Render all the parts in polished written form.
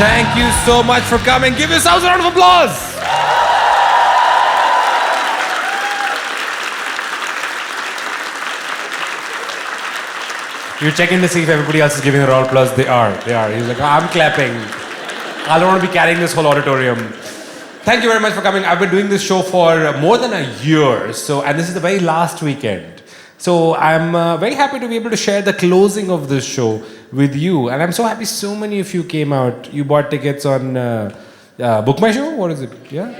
Thank you so much for coming. Give yourselves a round of applause. You're checking to see if everybody else is giving a round of applause. They are. He's like, I'm clapping. I don't want to be carrying this whole auditorium. Thank you very much for coming. I've been doing this show for more than a year. And this is the very last weekend. So I'm very happy to be able to share the closing of this show with you. And I'm so happy so many of you came out. You bought tickets on Book My Show? What is it? Yeah?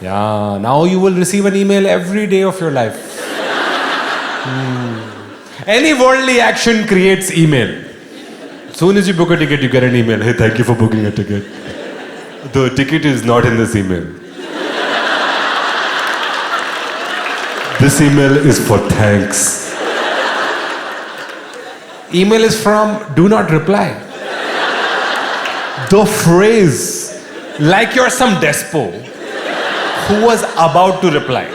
Yeah. Now you will receive an email every day of your life. Any worldly action creates email. As soon as you book a ticket, you get an email. Hey, thank you for booking a ticket. The ticket is not in this email. This email is for thanks. Email is from do not reply. The phrase, like you're some despo who was about to reply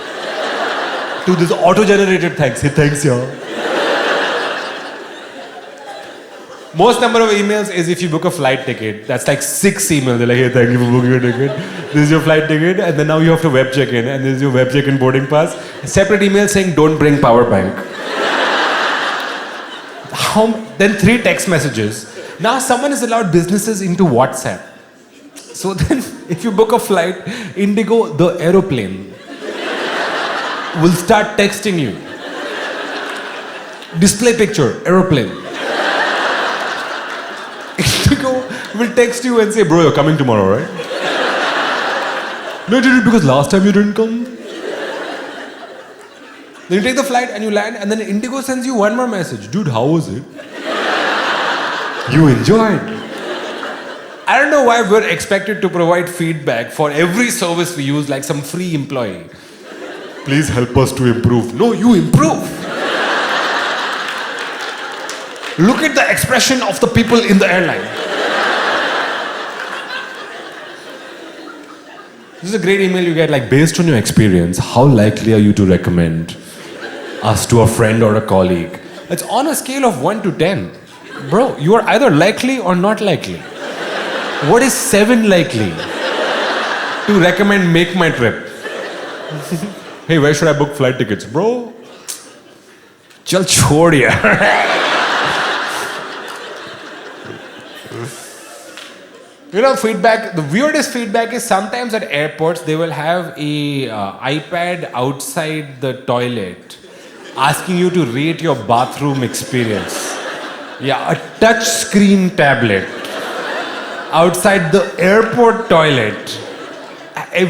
to this auto-generated thanks. Hey, thanks, y'all. Most number of emails is if you book a flight ticket. That's like 6 emails. They're like, hey, thank you for booking your ticket. This is your flight ticket. And then now you have to web check in. And this is your web check in boarding pass. A separate email saying, don't bring power bank. Then 3 text messages. Now someone has allowed businesses into WhatsApp. So then if you book a flight, Indigo, the aeroplane, will start texting you. Display picture, aeroplane. Indigo will text you and say, bro, you're coming tomorrow, right? No, dude, because last time you didn't come. Then you take the flight and you land, and then Indigo sends you one more message. Dude, how was it? You enjoyed. I don't know why we're expected to provide feedback for every service we use like some free employee. Please help us to improve. No, you improve. Look at the expression of the people in the airline. This is a great email you get, like, based on your experience, how likely are you to recommend us to a friend or a colleague? It's on a scale of 1 to 10. Bro, you are either likely or not likely. What is 7 likely to recommend Make My Trip? Hey, where should I book flight tickets? Bro, chal chhod yaar. You know, feedback, the weirdest feedback is sometimes at airports they will have a iPad outside the toilet asking you to rate your bathroom experience. Yeah, a touch screen tablet outside the airport toilet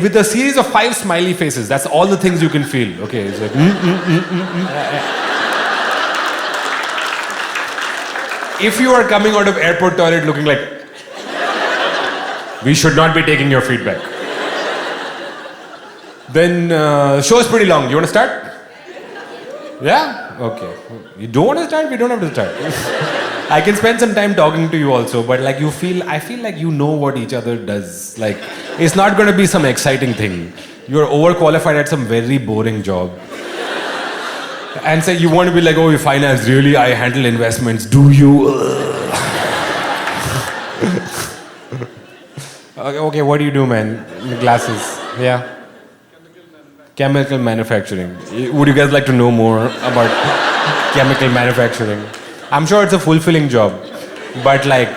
with a series of 5 smiley faces. That's all the things you can feel. Okay, it's like If you are coming out of airport toilet looking like, we should not be taking your feedback. Then show is pretty long. You want to start? Yeah? Okay. You don't want to start? We don't have to start. I can spend some time talking to you also, but like I feel like you know what each other does. Like, it's not going to be some exciting thing. You're overqualified at some very boring job. And say you want to be like, oh, you finance, really? I handle investments. Do you? Okay, what do you do, man? The glasses. Yeah? Chemical manufacturing. Would you guys like to know more about chemical manufacturing? I'm sure it's a fulfilling job, but like,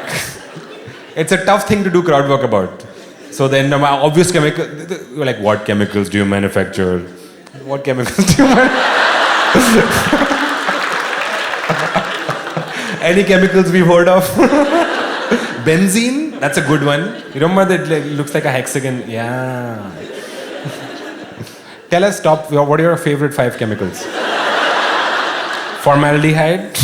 it's a tough thing to do crowd work about. So then, obvious chemical, you're like, what chemicals do you manufacture? What chemicals do you manufacture? Any chemicals we've heard of? Benzene? That's a good one. You remember that it looks like a hexagon? Yeah. Tell us, what are your favorite 5 chemicals? Formaldehyde?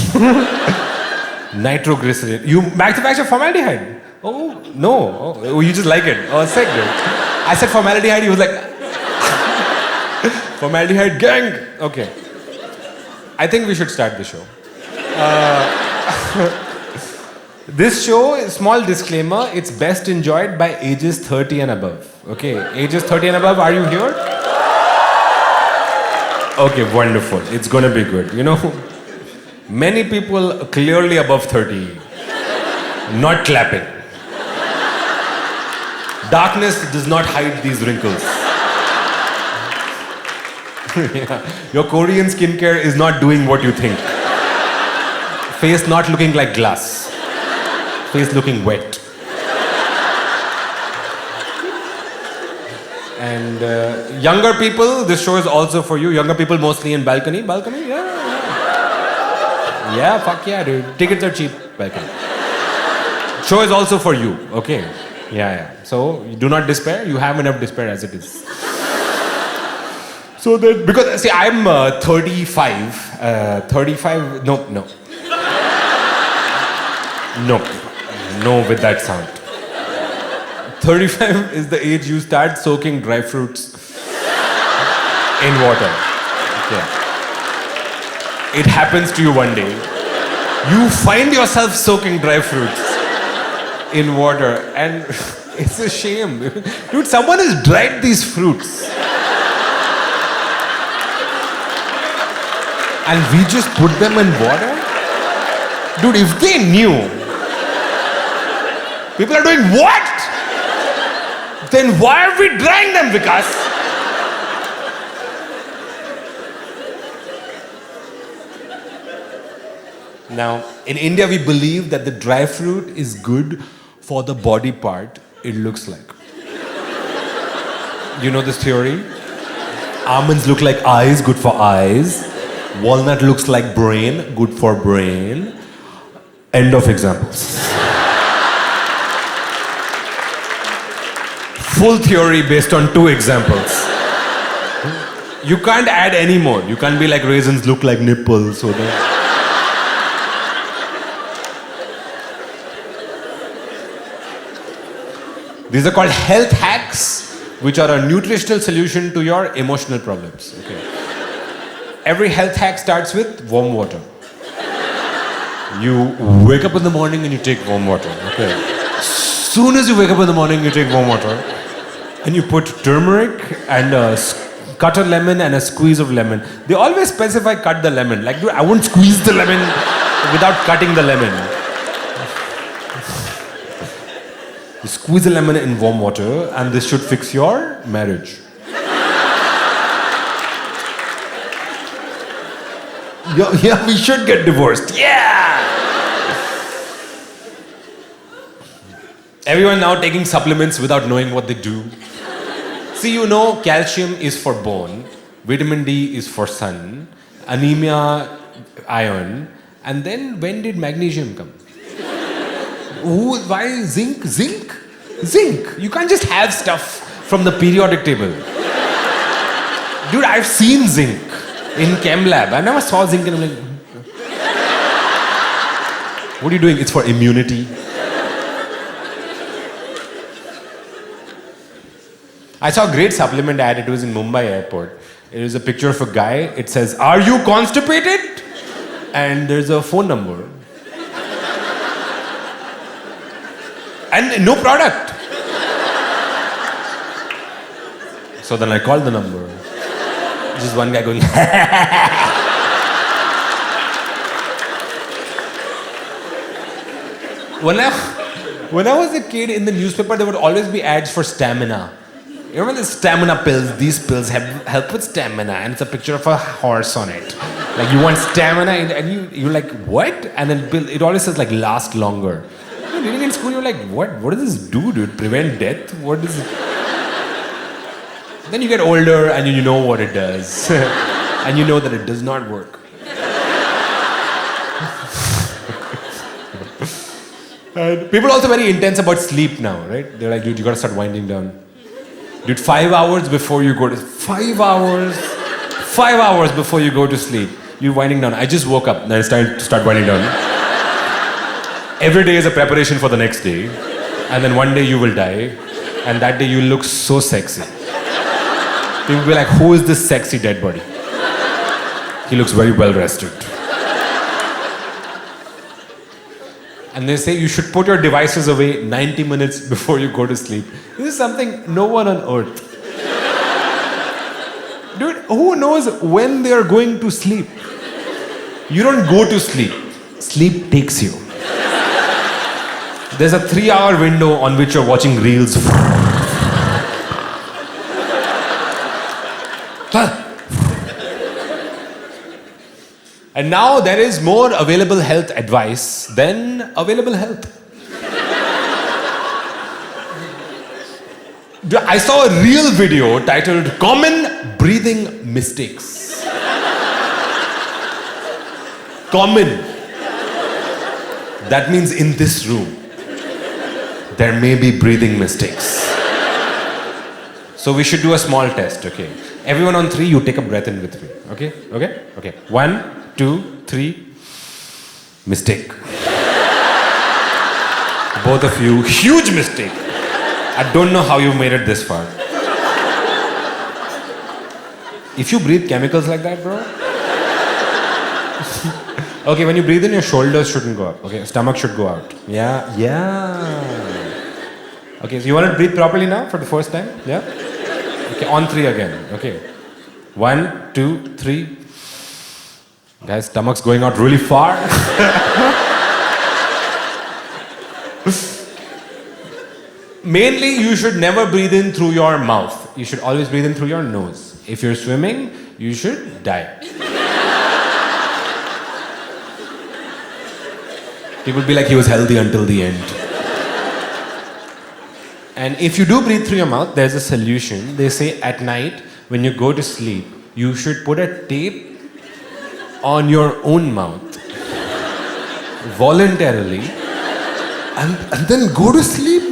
Nitroglycerin. You manufacture formaldehyde? Oh, no. Oh, you just like it. Oh, sick, dude. I said formaldehyde, he was like... Formaldehyde gang! Okay. I think we should start the show. This show, small disclaimer, it's best enjoyed by ages 30 and above. Okay, ages 30 and above, are you here? Okay, wonderful. It's gonna be good. You know, many people clearly above 30 not clapping. Darkness does not hide these wrinkles. Yeah. Your Korean skincare is not doing what you think. Face not looking like glass. Face looking wet. And younger people, this show is also for you. Younger people mostly in balcony. Balcony? Yeah. Yeah, fuck yeah, dude. Tickets are cheap. Balcony. Show is also for you, okay? Yeah. So, do not despair. You have enough despair as it is. So that, because, see, I'm 35. 35, no. No with that sound. 35 is the age you start soaking dry fruits in water. Okay. It happens to you one day. You find yourself soaking dry fruits in water, and it's a shame. Dude, someone has dried these fruits. And we just put them in water? Dude, if they knew, people are doing what? Then why are we drying them, Vikas? Now, in India, we believe that the dry fruit is good for the body part it looks like. You know this theory? Almonds look like eyes, good for eyes. Walnut looks like brain, good for brain. End of examples. Full theory based on 2 examples. You can't add any more. You can't be like raisins look like nipples. So these are called health hacks, which are a nutritional solution to your emotional problems. Okay. Every health hack starts with warm water. You wake up in the morning and you take warm water. Okay. Soon as you wake up in the morning, you take warm water, and you put turmeric and cut a lemon and a squeeze of lemon. They always specify cut the lemon. Like, dude, I won't squeeze the lemon without cutting the lemon. You squeeze a lemon in warm water, and this should fix your marriage. Yeah, we should get divorced. Yeah! Everyone now taking supplements without knowing what they do. See, you know, calcium is for bone, vitamin D is for sun, anemia, iron, and then when did magnesium come? Why zinc? Zinc. You can't just have stuff from the periodic table. Dude, I've seen zinc in chem lab. I never saw zinc and I'm like, what are you doing? It's for immunity. I saw a great supplement ad. It was in Mumbai airport. It was a picture of a guy. It says, "Are you constipated?" And there's a phone number. And no product. So then I called the number. Just one guy going, When I was a kid, in the newspaper, there would always be ads for stamina. You remember the stamina pills? These pills help with stamina, and it's a picture of a horse on it. Like, you want stamina, and you're like, what? And then it always says, like, last longer. Reading in school, you're like, what does this do, dude? Prevent death? What is it? Then you get older and you know what it does. And you know that it does not work. And people are also very intense about sleep now, right? They're like, dude, you gotta start winding down. Dude, 5 hours before you go to... 5 hours? 5 hours before you go to sleep, you're winding down. I just woke up, then it's time to start winding down. Every day is a preparation for the next day. And then one day you will die. And that day you look so sexy. People will be like, who is this sexy dead body? He looks very well rested. And they say you should put your devices away 90 minutes before you go to sleep. This is something no one on earth. Dude, who knows when they are going to sleep? You don't go to sleep. Sleep takes you. There's a 3-hour window on which you're watching reels. And now there is more available health advice than available health. I saw a real video titled Common Breathing Mistakes. Common. That means in this room, there may be breathing mistakes. So we should do a small test, okay? Everyone on 3, you take a breath in with me, okay? Okay? Okay. 1, 2, 3. Mistake. Both of you, huge mistake. I don't know how you made it this far. If you breathe chemicals like that, bro. Okay, when you breathe in, your shoulders shouldn't go up. Okay, stomach should go out. Yeah. Okay, so you want to breathe properly now for the first time? Yeah? Okay, on 3 again. Okay. 1, 2, 3. Guys, stomach's going out really far. Mainly, you should never breathe in through your mouth. You should always breathe in through your nose. If you're swimming, you should dive. People will be like, he was healthy until the end. And if you do breathe through your mouth, there's a solution. They say at night, when you go to sleep, you should put a tape on your own mouth voluntarily and then go to sleep.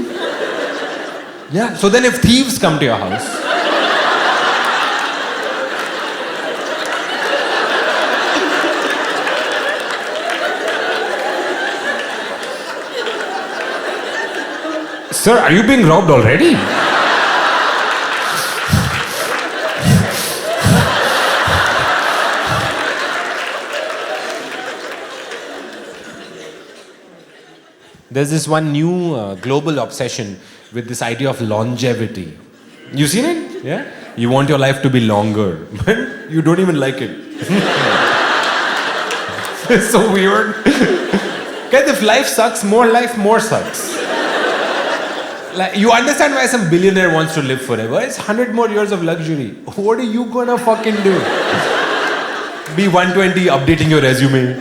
Yeah. So then if thieves come to your house, sir, are you being robbed already? There's this one new global obsession with this idea of longevity. You seen it? Yeah? You want your life to be longer, but you don't even like it. It's so weird. Guys, if life sucks, more sucks. Like, you understand why some billionaire wants to live forever? It's 100 more years of luxury. What are you gonna fucking do? Be 120 updating your resume.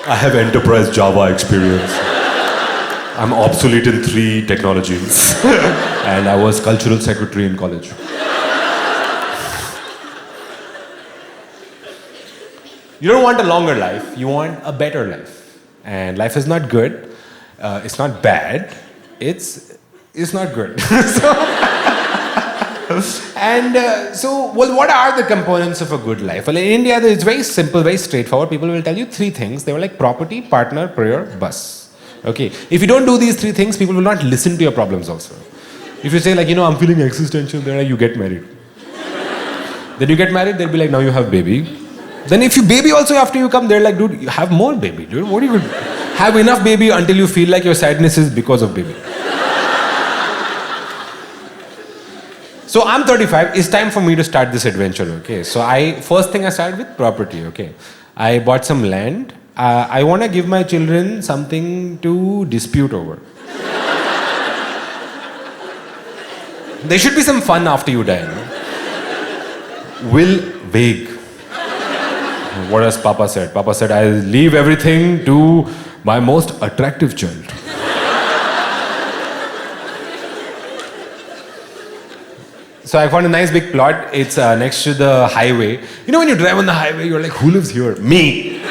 I have enterprise Java experience. I'm obsolete in 3 technologies. And I was cultural secretary in college. You don't want a longer life, you want a better life. And life is not good. It's not bad, it's not good. So, what are the components of a good life? Well, in India, it's very simple, very straightforward. People will tell you 3 things. They were like property, partner, prayer, bus. Okay. If you don't do these 3 things, people will not listen to your problems also. If you say like, I'm feeling existential, they're like, you get married. Then you get married, they'll be like, now you have baby. Then if you baby also after you come, they're like, dude, you have more baby, dude. What are you going to have enough baby until you feel like your sadness is because of baby. So I'm 35, it's time for me to start this adventure, okay? So first thing I started with property, okay? I bought some land. I want to give my children something to dispute over. There should be some fun after you die, no? Will vague. What does Papa said? Papa said, I'll leave everything to my most attractive child. So I found a nice big plot. It's next to the highway. When you drive on the highway, you're like, who lives here? Me.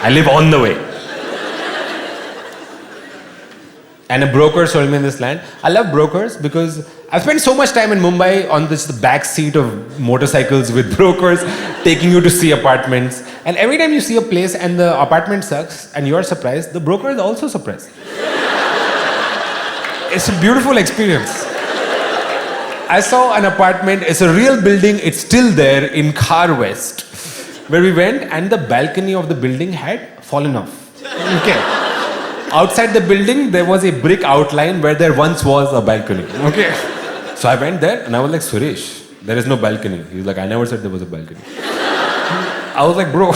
I live on the way. And a broker sold me this land. I love brokers because I've spent so much time in Mumbai on the back seat of motorcycles with brokers, taking you to see apartments. And every time you see a place and the apartment sucks and you're surprised, the broker is also surprised. It's a beautiful experience. I saw an apartment, it's a real building, it's still there in Khar West, where we went and the balcony of the building had fallen off. Okay. Outside the building, there was a brick outline where there once was a balcony. Okay. So I went there and I was like, Suresh, there is no balcony. He was like, I never said there was a balcony. I was like, bro,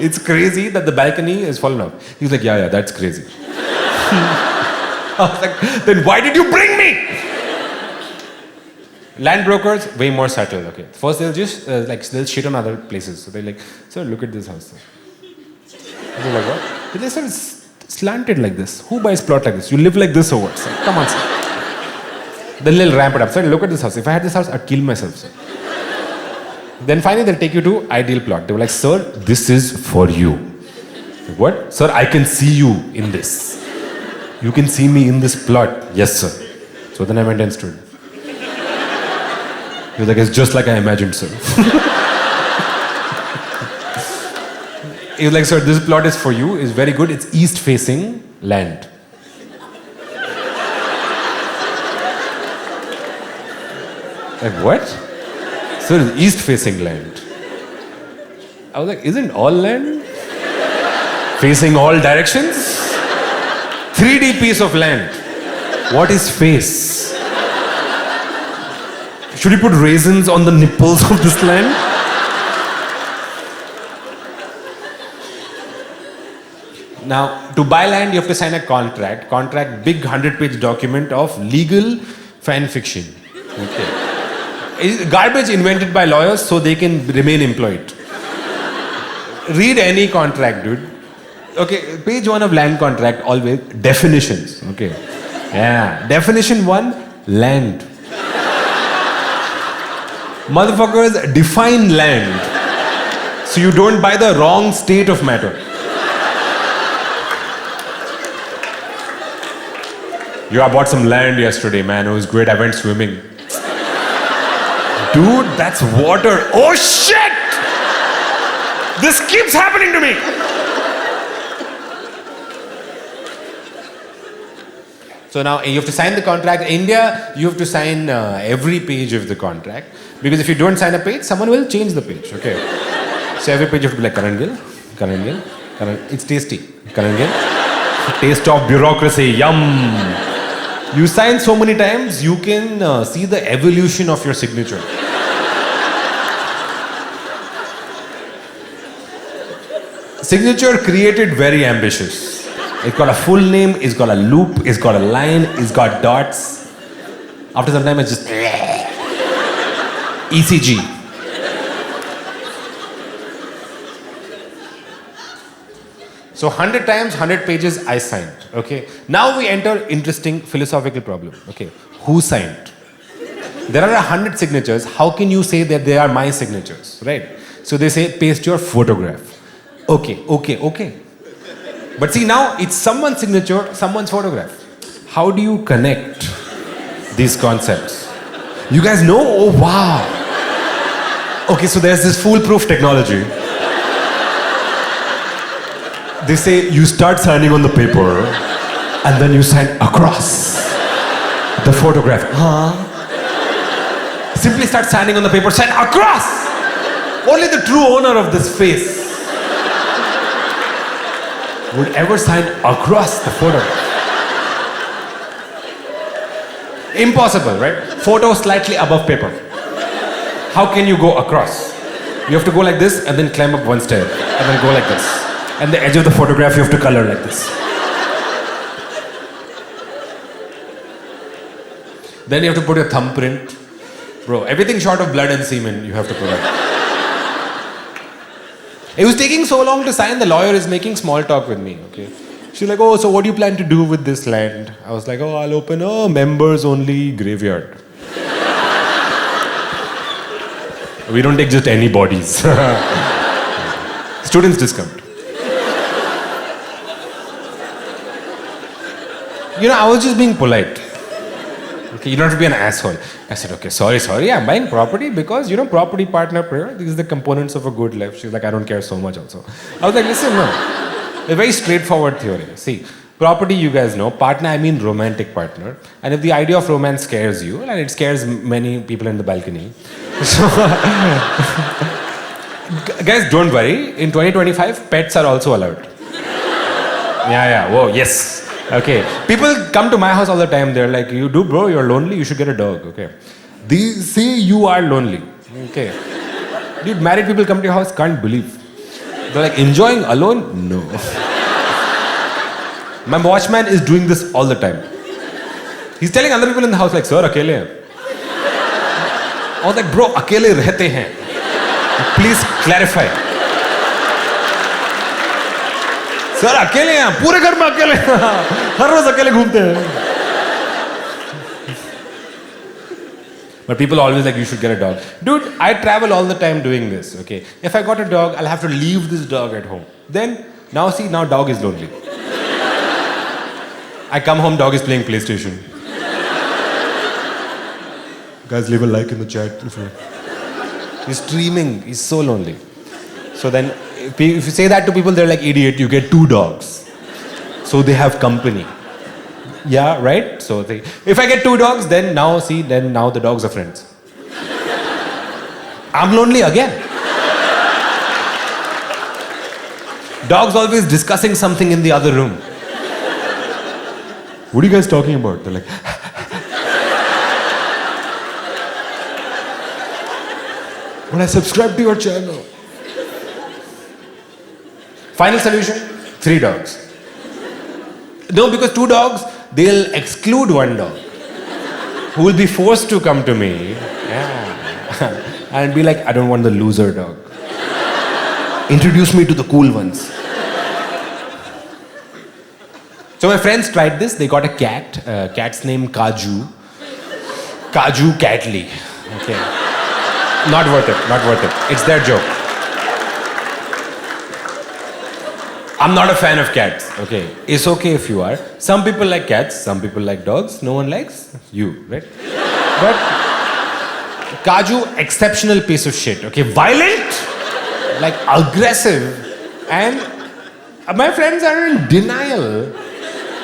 it's crazy that the balcony is fallen off. He was like, yeah, that's crazy. I was like, then why did you bring me? Land brokers, way more subtle, okay. First they'll just, they'll shit on other places. So they're like, sir, look at this house, sir. They're like, what? They said it's slanted like this. Who buys plot like this? You live like this or what, sir? Come on, sir. Then they'll ramp it up. Sir, look at this house. If I had this house, I'd kill myself, sir. Then finally they'll take you to ideal plot. They were like, sir, this is for you. Like, what? Sir, I can see you in this. You can see me in this plot. Yes, sir. So then I went and stood. He was like, it's just like I imagined, sir. He was like, sir, this plot is for you. It's very good. It's east-facing land. Like, what? Sir, it's east-facing land. I was like, isn't all land facing all directions? 3D piece of land. What is face? Should you put raisins on the nipples of this land? Now, to buy land, you have to sign a contract. Contract, big 100-page document of legal fan fiction. Okay. It's garbage invented by lawyers so they can remain employed. Read any contract, dude. Okay, page 1 of land contract, always definitions. Okay. Yeah. Definition 1, land. Motherfuckers, define land so you don't buy the wrong state of matter. I bought some land yesterday, man. It was great. I went swimming. Dude, that's water. Oh shit! This keeps happening to me. So now you have to sign the contract. In India, you have to sign every page of the contract. Because if you don't sign a page, someone will change the page. Okay. So every page you have to be like, Karan Gill, Karan Gill, Karan. It's tasty. Karan Gill. Taste of bureaucracy. Yum. You sign so many times, you can see the evolution of your signature. Signature created very ambitious. It's got a full name, it's got a loop, it's got a line, it's got dots. After some time, it's just ECG. So 100 times, 100 pages, I signed. Okay. Now we enter interesting philosophical problem. Okay. Who signed? There are 100 signatures. How can you say that they are my signatures? Right? So they say, paste your photograph. Okay. But see, now it's someone's signature, someone's photograph. How do you connect these concepts? You guys know? Oh, wow. Okay, so there's this foolproof technology. They say you start signing on the paper and then you sign across the photograph. Simply start signing on the paper, sign across. Only the true owner of this face would ever sign across the photograph. Impossible, right? Photo slightly above paper. How can you go across? You have to go like this and then climb up one stair and then go like this. And the edge of the photograph you have to color like this. Then you have to put your thumbprint. Bro, everything short of blood and semen you have to provide. It was taking so long to sign, the lawyer is making small talk with me, okay? She's like, oh, so what do you plan to do with this land? I was like, oh, I'll open a members only graveyard. We don't take just any bodies. Students discount. You know, I was just being polite. Okay, you don't have to be an asshole. I said, okay, sorry, I'm buying property because, property partner prayer, these are the components of a good life. She's like, I don't care so much also. I was like, listen, no. A very straightforward theory. See, property, you guys know, partner, I mean romantic partner. And if the idea of romance scares you, and it scares many people in the balcony. So, guys, don't worry. In 2025, pets are also allowed. Yeah, whoa, yes. Okay, people come to my house all the time. They're like, you do, bro, you're lonely, you should get a dog, okay? They say you are lonely, okay? Dude, married people come to your house, can't believe. They're like, enjoying alone? No. My watchman is doing this all the time. He's telling other people in the house like, sir, akele hai. I was like, bro, अकेले रहते हैं. Please clarify. Sir, अकेले हैं, पूरे घर में अकेले, हर रोज अकेले घूमते हैं. But people always like, you should get a dog. Dude, I travel all the time doing this, okay? If I got a dog, I'll have to leave this dog at home. Then, now dog is lonely. I come home, dog is playing PlayStation. Guys, leave a like in the chat. He's streaming, he's so lonely. So then, if you say that to people, they're like, idiot, you get 2 dogs. So they have company. Yeah, right? So if I get 2 dogs, then now the dogs are friends. I'm lonely again. Dogs always discussing something in the other room. What are you guys talking about? They're like, when I subscribe to your channel. Final solution, 3 dogs. No, because 2 dogs, they'll exclude 1 dog who will be forced to come to me, and be like, I don't want the loser dog. Introduce me to the cool ones. So my friends tried this. They got a cat. Cat's name Kaju. Kaju Catly. Okay. Not worth it. Not worth it. It's their joke. I'm not a fan of cats, okay? It's okay if you are. Some people like cats, some people like dogs. No one likes you, right? But Kaju, exceptional piece of shit, okay? Violent, like aggressive, and my friends are in denial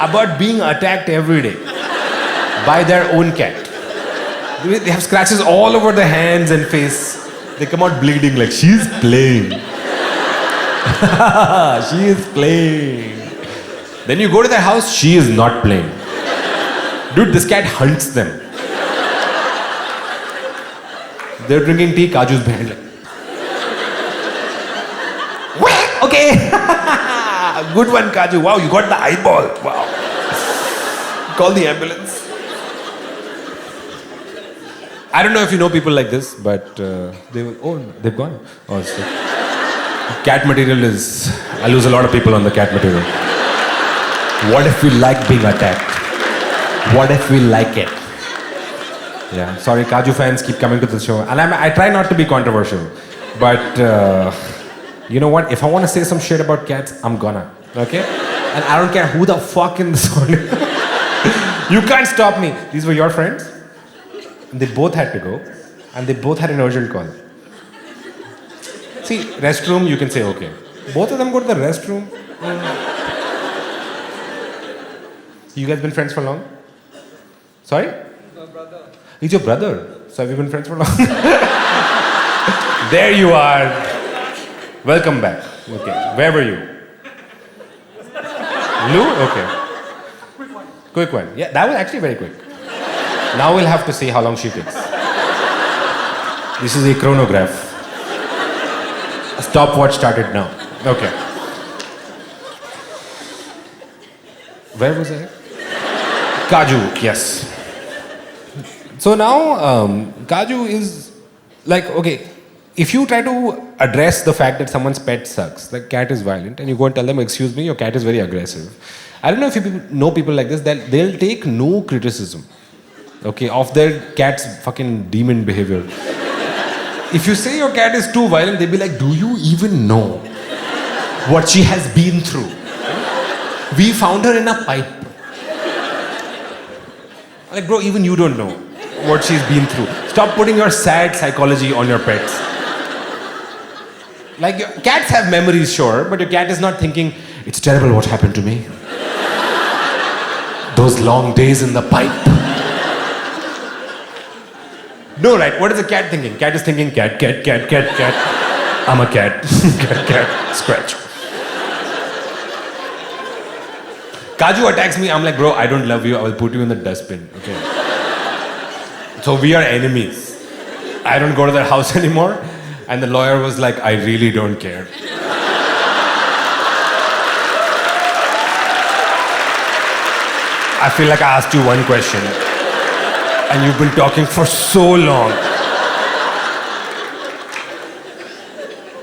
about being attacked every day by their own cat. They have scratches all over their hands and face. They come out bleeding like, she's playing. She is playing. Then you go to their house, she is not playing. Dude, this cat hunts them. They're drinking tea, Kaju's behind like, okay. Good one, Kaju. Wow, you got the eyeball. Wow. Call the ambulance. I don't know if you know people like this, but they've gone. Oh, so. Cat material is, I lose a lot of people on the cat material. What if we like being attacked? What if we like it? Yeah, sorry, Kaju fans keep coming to the show. And I try not to be controversial. But, you know what? If I want to say some shit about cats, I'm gonna. Okay? And I don't care who the fuck in this audience. You can't stop me. These were your friends. And they both had to go. And they both had an urgent call. See, restroom, you can say, okay. Both of them go to the restroom. You guys been friends for long? Sorry? My brother. He's your brother. So have you been friends for long? There you are. Welcome back. Okay. Where were you? Lou? Okay. Quick one. Yeah, that was actually very quick. Now we'll have to see how long she takes. This is a chronograph. A stopwatch started now. Okay. Where was I? Kaju, yes. So now, Kaju is like, okay, if you try to address the fact that someone's pet sucks, the cat is violent, and you go and tell them, excuse me, your cat is very aggressive. I don't know if you know people like this, that they'll take no criticism, okay, of their cat's fucking demon behavior. If you say your cat is too violent, they'll be like, do you even know what she has been through? We found her in a pipe. Like, bro, even you don't know what she's been through. Stop putting your sad psychology on your pets. Like, your cats have memories, sure, but your cat is not thinking, it's terrible what happened to me. Those long days in the pipe. No, right? What is the cat thinking? Cat is thinking, cat. I'm a cat. cat, scratch. Kaju attacks me, I'm like, bro, I don't love you, I will put you in the dustbin, okay? So we are enemies. I don't go to their house anymore, and the lawyer was like, I really don't care. I feel like I asked you one question, and you've been talking for so long.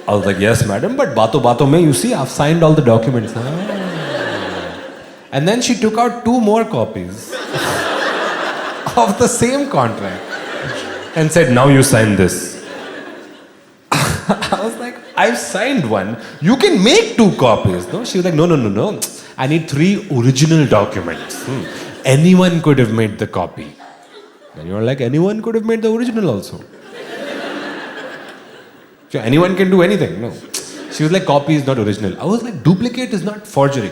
I was like, yes, madam, but bato mein, you see, I've signed all the documents. And then she took out 2 more copies of the same contract and said, now you sign this. I was like, I've signed one. You can make 2 copies. No? She was like, no. I need 3 original documents. Anyone could have made the copy. And you're like, anyone could have made the original also. So anyone can do anything. No. She was like, copy is not original. I was like, duplicate is not forgery.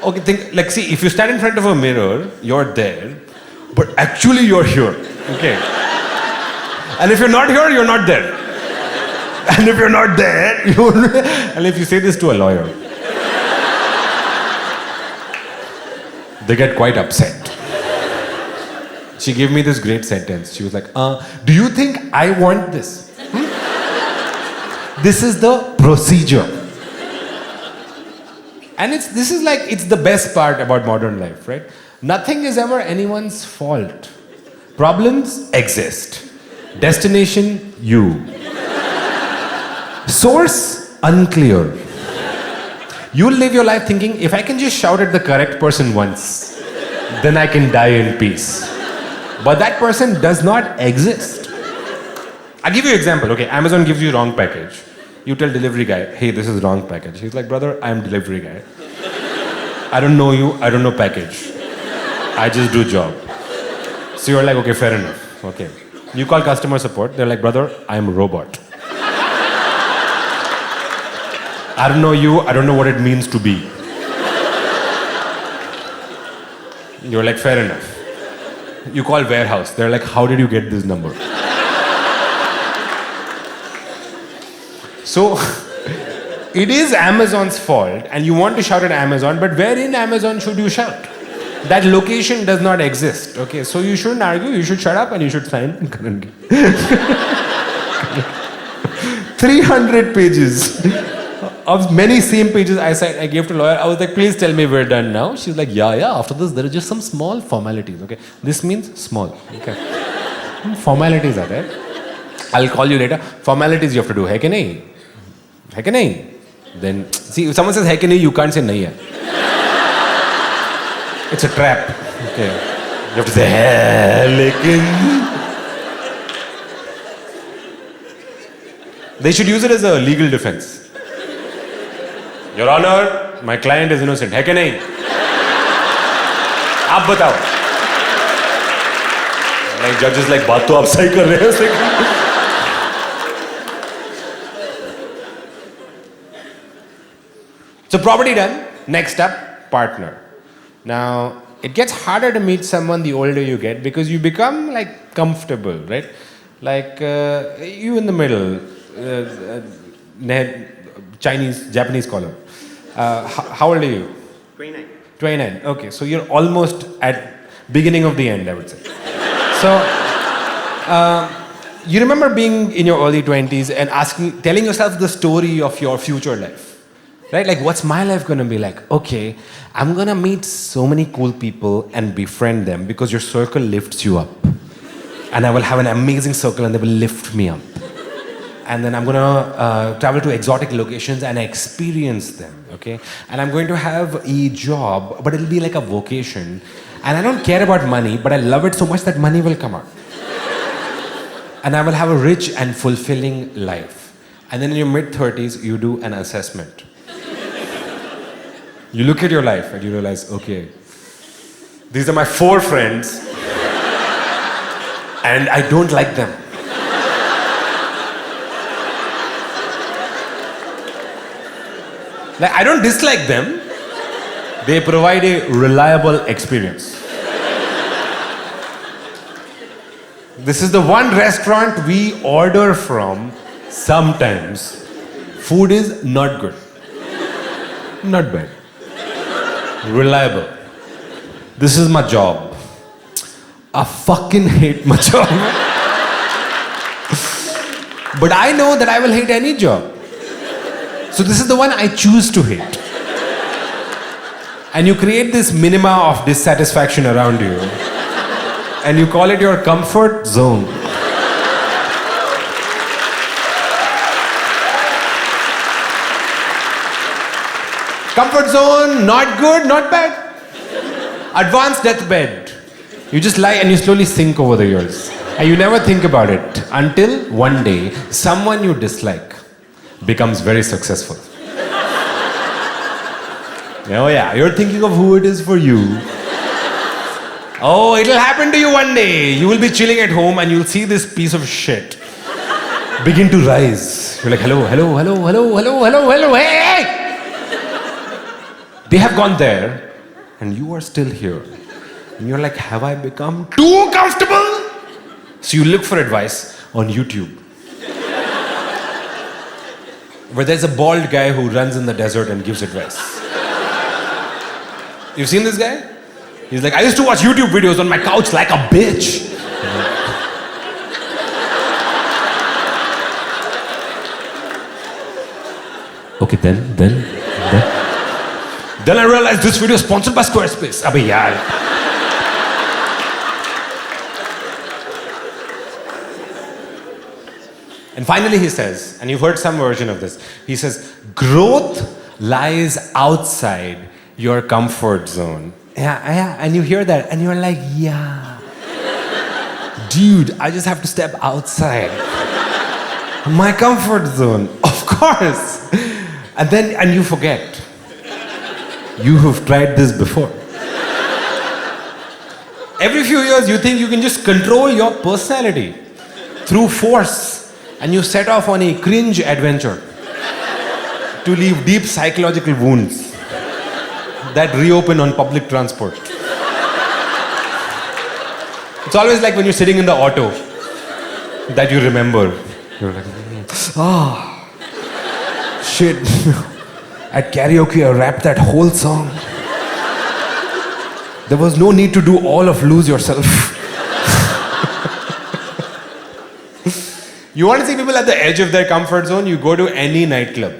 Okay, think, like, see, if you stand in front of a mirror, you're there, but actually you're here. Okay. And if you're not here, you're not there. And if you're not there, and if you say this to a lawyer, they get quite upset. She gave me this great sentence. She was like, do you think I want this? This is the procedure. And this is like, it's the best part about modern life, right? Nothing is ever anyone's fault. Problems exist. Destination, you. Source, unclear. You'll live your life thinking, if I can just shout at the correct person once, then I can die in peace. But that person does not exist. I'll give you an example. Okay, Amazon gives you wrong package. You tell delivery guy, hey, this is wrong package. He's like, brother, I'm delivery guy. I don't know you, I don't know package. I just do job. So you're like, okay, fair enough. Okay. You call customer support, they're like, brother, I'm a robot. I don't know you, I don't know what it means to be. You're like, fair enough. You call warehouse, they're like, how did you get this number? So, it is Amazon's fault, and you want to shout at Amazon, but where in Amazon should you shout? That location does not exist. Okay, so you shouldn't argue, you should shut up and you should sign. 300 pages of many same pages I gave to lawyer. I was like, please tell me we're done now. She was like, yeah, after this there are just some small formalities. Okay, this means small. Okay, formalities are there. I'll call you later. Formalities you have to do. Hai ki nahi? Hai ki nahi? Then, see, if someone says hai ki nahi, you can't say nahi hai. It's a trap. Okay. You have to say hai, lekin. They should use it as a legal defense. Your Honor, my client is innocent. है कि नहीं? आप बताओ. Like judges like बात तो आप सही कर रहे हैं. So property done. Next up, partner. Now it gets harder to meet someone the older you get because you become like comfortable, right? Like you in the middle, Chinese, Japanese color. How old are you? 29. 29. Okay, so you're almost at beginning of the end, I would say. So, you remember being in your early 20s and telling yourself the story of your future life, right? Like, what's my life gonna be like? Okay, I'm gonna meet so many cool people and befriend them because your circle lifts you up. And I will have an amazing circle and they will lift me up. And then I'm going to travel to exotic locations and experience them, okay? And I'm going to have a job, but it'll be like a vocation. And I don't care about money, but I love it so much that money will come out. And I will have a rich and fulfilling life. And then in your mid-30s, you do an assessment. You look at your life and you realize, okay, these are my 4 friends, and I don't like them. Like, I don't dislike them. They provide a reliable experience. This is the one restaurant we order from sometimes. Food is not good. Not bad. Reliable. This is my job. I fucking hate my job. But I know that I will hate any job. So this is the one I choose to hate. And you create this minima of dissatisfaction around you. And you call it your comfort zone. Comfort zone, not good, not bad. Advanced deathbed. You just lie and you slowly sink over the years. And you never think about it until one day, someone you dislike becomes very successful. Oh yeah, you're thinking of who it is for you. Oh, it'll happen to you one day. You will be chilling at home and you'll see this piece of shit begin to rise. You're like, hello, hello, hello, hello, hello, hello, hello, hey! They have gone there and you are still here. And you're like, have I become too comfortable? So you look for advice on YouTube. Where there's a bald guy who runs in the desert and gives advice. You've seen this guy? He's like, I used to watch YouTube videos on my couch like a bitch. Okay, then I realized this video is sponsored by Squarespace. Abhi yaar. And finally he says, and you've heard some version of this, he says, growth lies outside your comfort zone. Yeah, and you hear that and you're like, yeah. Dude, I just have to step outside my comfort zone. Of course. And you forget. You have tried this before. Every few years you think you can just control your personality through force and you set off on a cringe adventure to leave deep psychological wounds that reopen on public transport. It's always like when you're sitting in the auto that you remember. You're like, shit. At karaoke I rapped that whole song. There was no need to do all of Lose Yourself. You want to see people at the edge of their comfort zone? You go to any nightclub.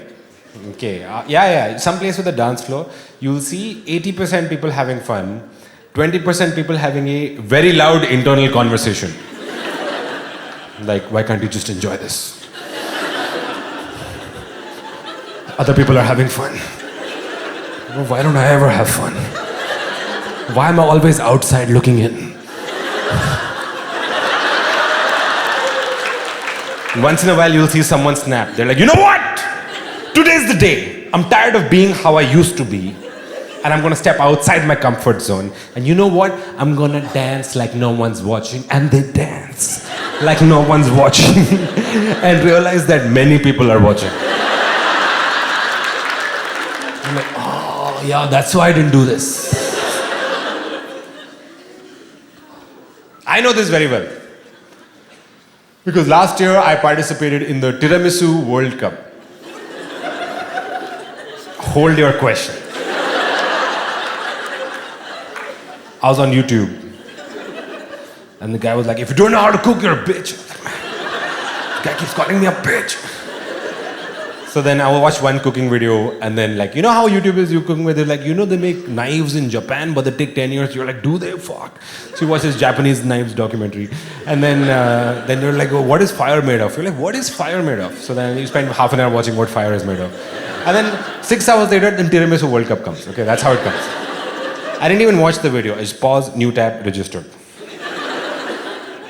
Okay, some place with a dance floor, you'll see 80% people having fun, 20% people having a very loud internal conversation. Like, why can't you just enjoy this? Other people are having fun. Why don't I ever have fun? Why am I always outside looking in? Once in a while you'll see someone snap. They're like, you know what? Today's the day. I'm tired of being how I used to be. And I'm gonna step outside my comfort zone. And you know what? I'm gonna dance like no one's watching. And they dance like no one's watching. And realize that many people are watching. I'm like, oh yeah, that's why I didn't do this. I know this very well. Because last year I participated in the Tiramisu World Cup. Hold your question. I was on YouTube. And the guy was like, if you don't know how to cook, you're a bitch. The guy keeps calling me a bitch. So then I will watch one cooking video and then like, you know how YouTube is, you cooking with it, like, you know they make knives in Japan but they take 10 years. You're like, do they? Fuck. So you watch this Japanese knives documentary. And then you're like, oh, what is fire made of? You're like, what is fire made of? So then you spend half an hour watching what fire is made of. And then 6 hours later, the Tiramisu World Cup comes. Okay, that's how it comes. I didn't even watch the video. I just paused, new tab, registered.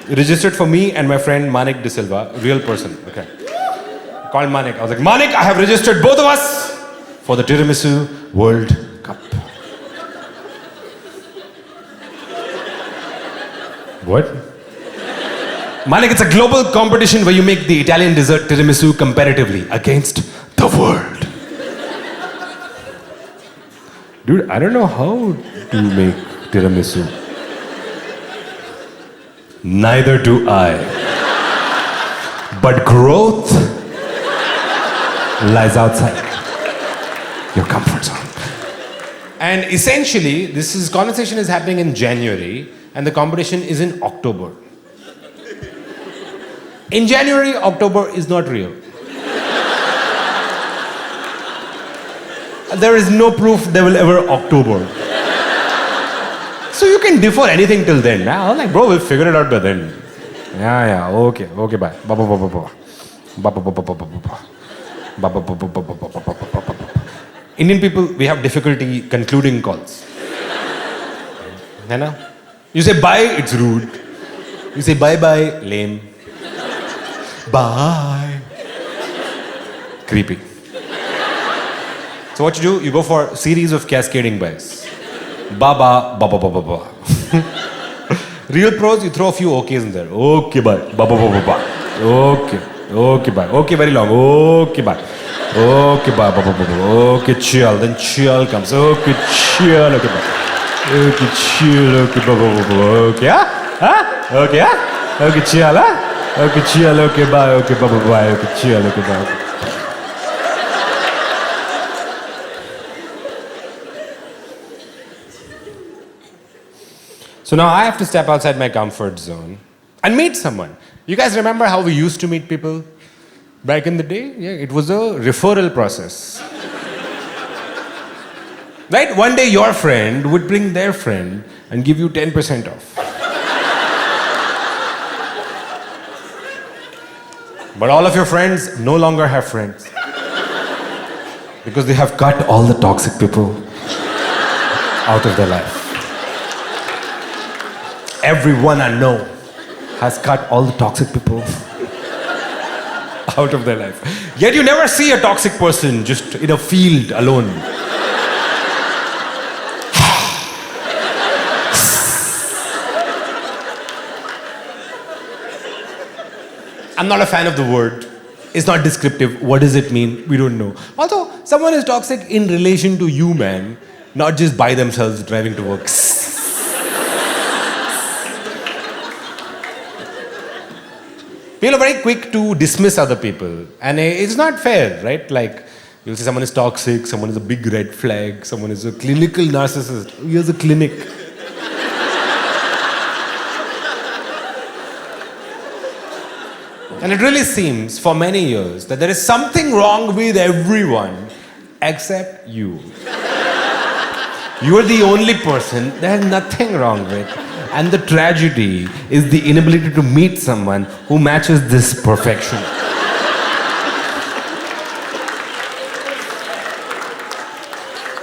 Registered for me and my friend Manik De Silva, real person. Okay. I called Manik. I was like, Manik, I have registered both of us for the Tiramisu World Cup. What? Manik, it's a global competition where you make the Italian dessert tiramisu comparatively against the world. Dude, I don't know how to make tiramisu. Neither do I. But growth lies outside your comfort zone. And essentially, this conversation is happening in January, and the competition is in October. In January, October is not real. There is no proof they will ever October. So you can defer anything till then. I was like, bro, we'll figure it out by then. Yeah, okay, bye. Indian people, we have difficulty concluding calls. You know? You say bye, it's rude. You say bye-bye, lame. Bye. Creepy. So what you do, you go for a series of cascading byes. Ba-ba, ba-ba-ba-ba-ba. Real pros, you throw a few okays in there. Okay, bye. Ba-ba-ba-ba-ba. Okay. Okay, bye. Okay, very long. Okay, bye. Okay, bye. Ba-ba-ba-ba. Okay, chill. Then chill comes. Okay, chill. Okay, bye. Okay, chill. Okay, ba-ba-ba-ba. Okay, huh? Huh? Okay, huh? Okay, chill, huh? Okay, chill. Okay, bye. Okay, bye-bye. Okay, chill. Okay, bye. Okay. So now I have to step outside my comfort zone and meet someone. You guys remember how we used to meet people back in the day? Yeah, it was a referral process. Right? One day your friend would bring their friend and give you 10% off. But all of your friends no longer have friends. Because they have cut all the toxic people out of their life. Everyone I know has cut all the toxic people out of their life. Yet you never see a toxic person just in a field alone. I'm not a fan of the word. It's not descriptive. What does it mean? We don't know. Also, someone is toxic in relation to you, man, not just by themselves driving to work. People are very quick to dismiss other people. And it's not fair, right? Like, you'll say someone is toxic, someone is a big red flag, someone is a clinical narcissist. Here's a clinic. And it really seems, for many years, that there is something wrong with everyone except you. You are the only person there's nothing wrong with. And the tragedy is the inability to meet someone who matches this perfection.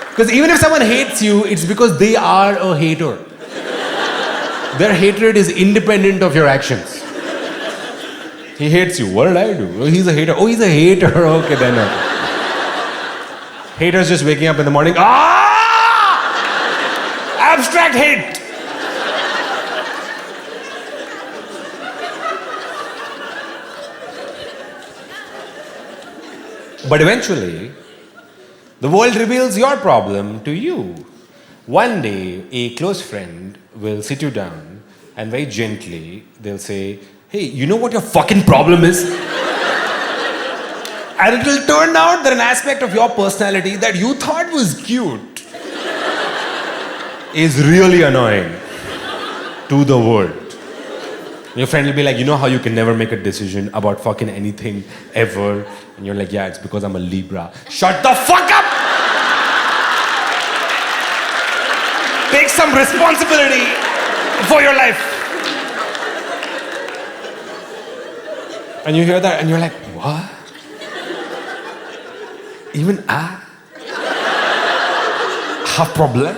Because even if someone hates you, it's because they are a hater. Their hatred is independent of your actions. He hates you. What did I do? Oh, he's a hater. Oh, he's a hater. Okay, then. Okay. Haters just waking up in the morning. Ah! Abstract hate. But eventually, the world reveals your problem to you. One day, a close friend will sit you down and very gently, they'll say, hey, you know what your fucking problem is? And it will turn out that an aspect of your personality that you thought was cute is really annoying to the world. Your friend will be like, you know how you can never make a decision about fucking anything ever? And you're like, yeah, it's because I'm a Libra. Shut the fuck up! Take some responsibility for your life. And you hear that and you're like, what? Even I have problem?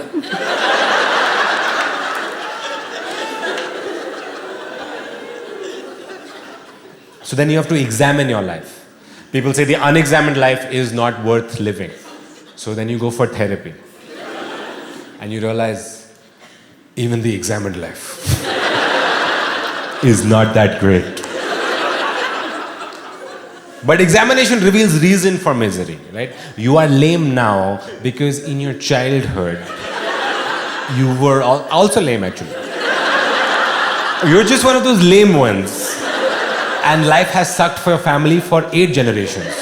So then you have to examine your life. People say the unexamined life is not worth living. So then you go for therapy. And you realize even the examined life is not that great. But examination reveals reason for misery, right? You are lame now because in your childhood, you were also lame actually. You're just one of those lame ones. And life has sucked for your family for 8 generations.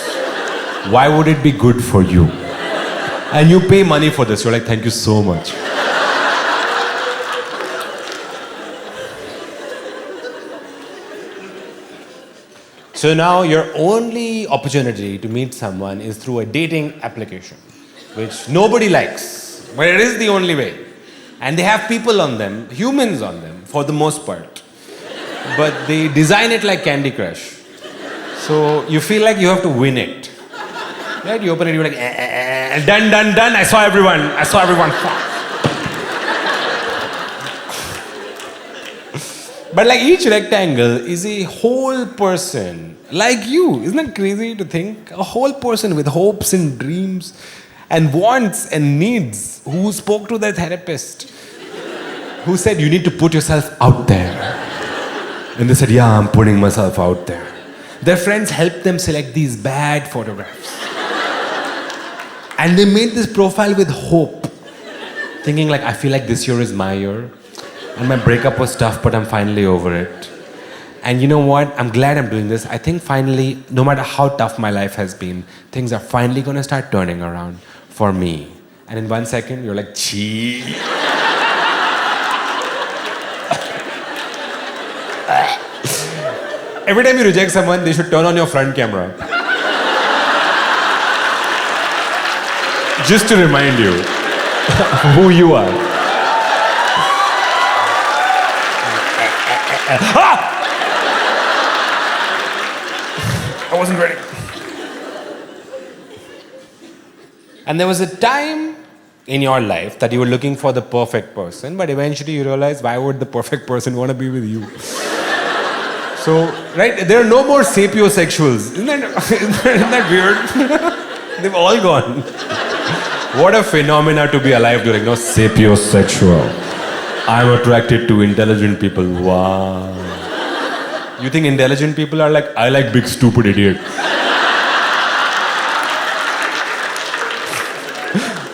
Why would it be good for you? And you pay money for this. You're like, thank you so much. So now your only opportunity to meet someone is through a dating application, which nobody likes, but it is the only way. And they have people on them, humans on them, for the most part. But they design it like Candy Crush. So you feel like you have to win it. Right? You open it, you're like, done, done, done. I saw everyone. I saw everyone. But like each rectangle is a whole person, like you. Isn't it crazy to think? A whole person with hopes and dreams and wants and needs, who spoke to their therapist, who said, you need to put yourself out there. And they said, yeah, I'm putting myself out there. Their friends helped them select these bad photographs. And they made this profile with hope, thinking like, I feel like this year is my year. And my breakup was tough, but I'm finally over it. And you know what? I'm glad I'm doing this. I think finally, no matter how tough my life has been, things are finally going to start turning around for me. And in 1 second, you're like, gee. Every time you reject someone, they should turn on your front camera. Just to remind you who you are. I wasn't ready. And there was a time in your life that you were looking for the perfect person, but eventually you realized, why would the perfect person want to be with you? So, right, there are no more sapiosexuals. Isn't that weird? They've all gone. What a phenomena to be alive during, no? Sapiosexual. I'm attracted to intelligent people. Wow. You think intelligent people are like, I like big stupid idiot.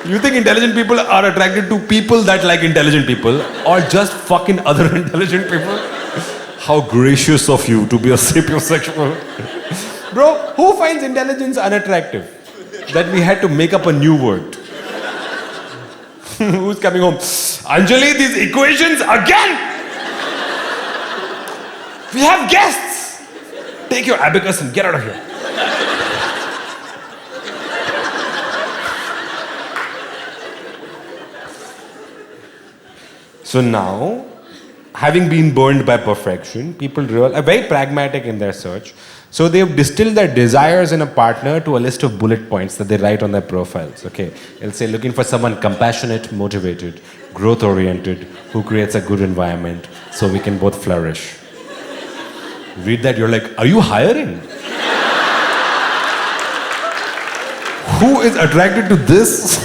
You think intelligent people are attracted to people that like intelligent people, or just fucking other intelligent people? How gracious of you to be a sapiosexual. Bro, who finds intelligence unattractive? That we had to make up a new word. Who's coming home? Anjali, these equations again! We have guests! Take your abacus and get out of here. So now, having been burned by perfection, people are very pragmatic in their search. So they've distilled their desires in a partner to a list of bullet points that they write on their profiles. Okay, they'll say looking for someone compassionate, motivated, growth-oriented, who creates a good environment so we can both flourish. Read that, you're like, are you hiring? Who is attracted to this?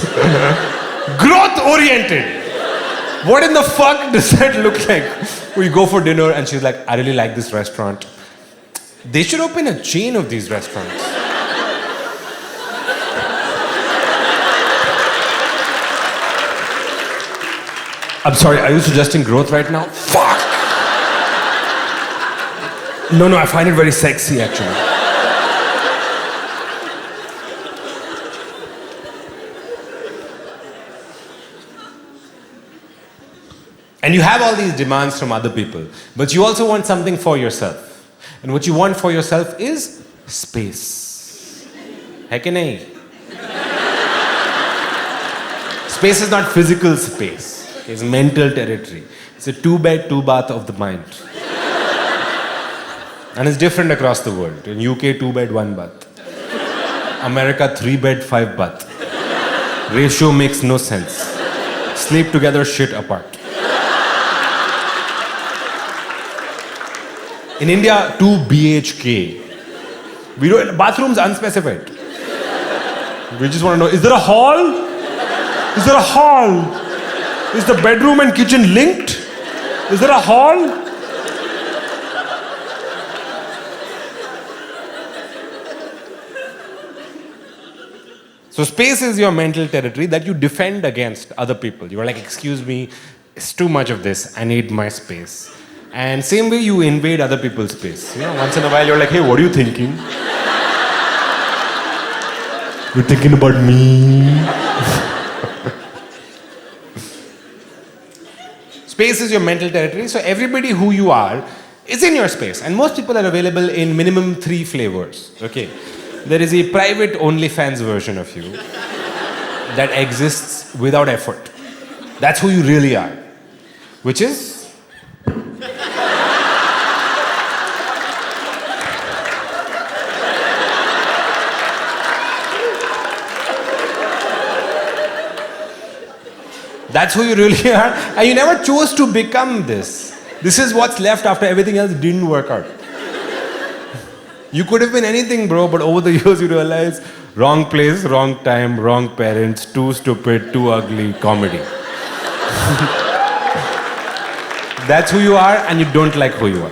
Growth-oriented. What in the fuck does that look like? We go for dinner and she's like, I really like this restaurant. They should open a chain of these restaurants. I'm sorry, are you suggesting growth right now? Fuck! No, I find it very sexy actually. And you have all these demands from other people, but you also want something for yourself. And what you want for yourself is space. Hai ki nahi? Space is not physical space. It's mental territory. It's a 2-bed, 2-bath of the mind. And it's different across the world. In UK, 2-bed, 1-bath. America, 3-bed, 5-bath. Ratio makes no sense. Sleep together, shit apart. In India, 2 BHK. We don't, bathrooms unspecified. We just want to know, is there a hall? Is there a hall? Is the bedroom and kitchen linked? Is there a hall? So space is your mental territory that you defend against other people. You are like, excuse me, it's too much of this. I need my space. And same way you invade other people's space. You know, once in a while you're like, hey, what are you thinking? You're thinking about me. Space is your mental territory, so everybody who you are is in your space. And most people are available in minimum 3 flavors. Okay. There is a private OnlyFans version of you that exists without effort. That's who you really are. Which is That's who you really are. And you never chose to become this. This is what's left after everything else didn't work out. You could have been anything, bro, but over the years you realize wrong place, wrong time, wrong parents, too stupid, too ugly, comedy. That's who you are, and you don't like who you are.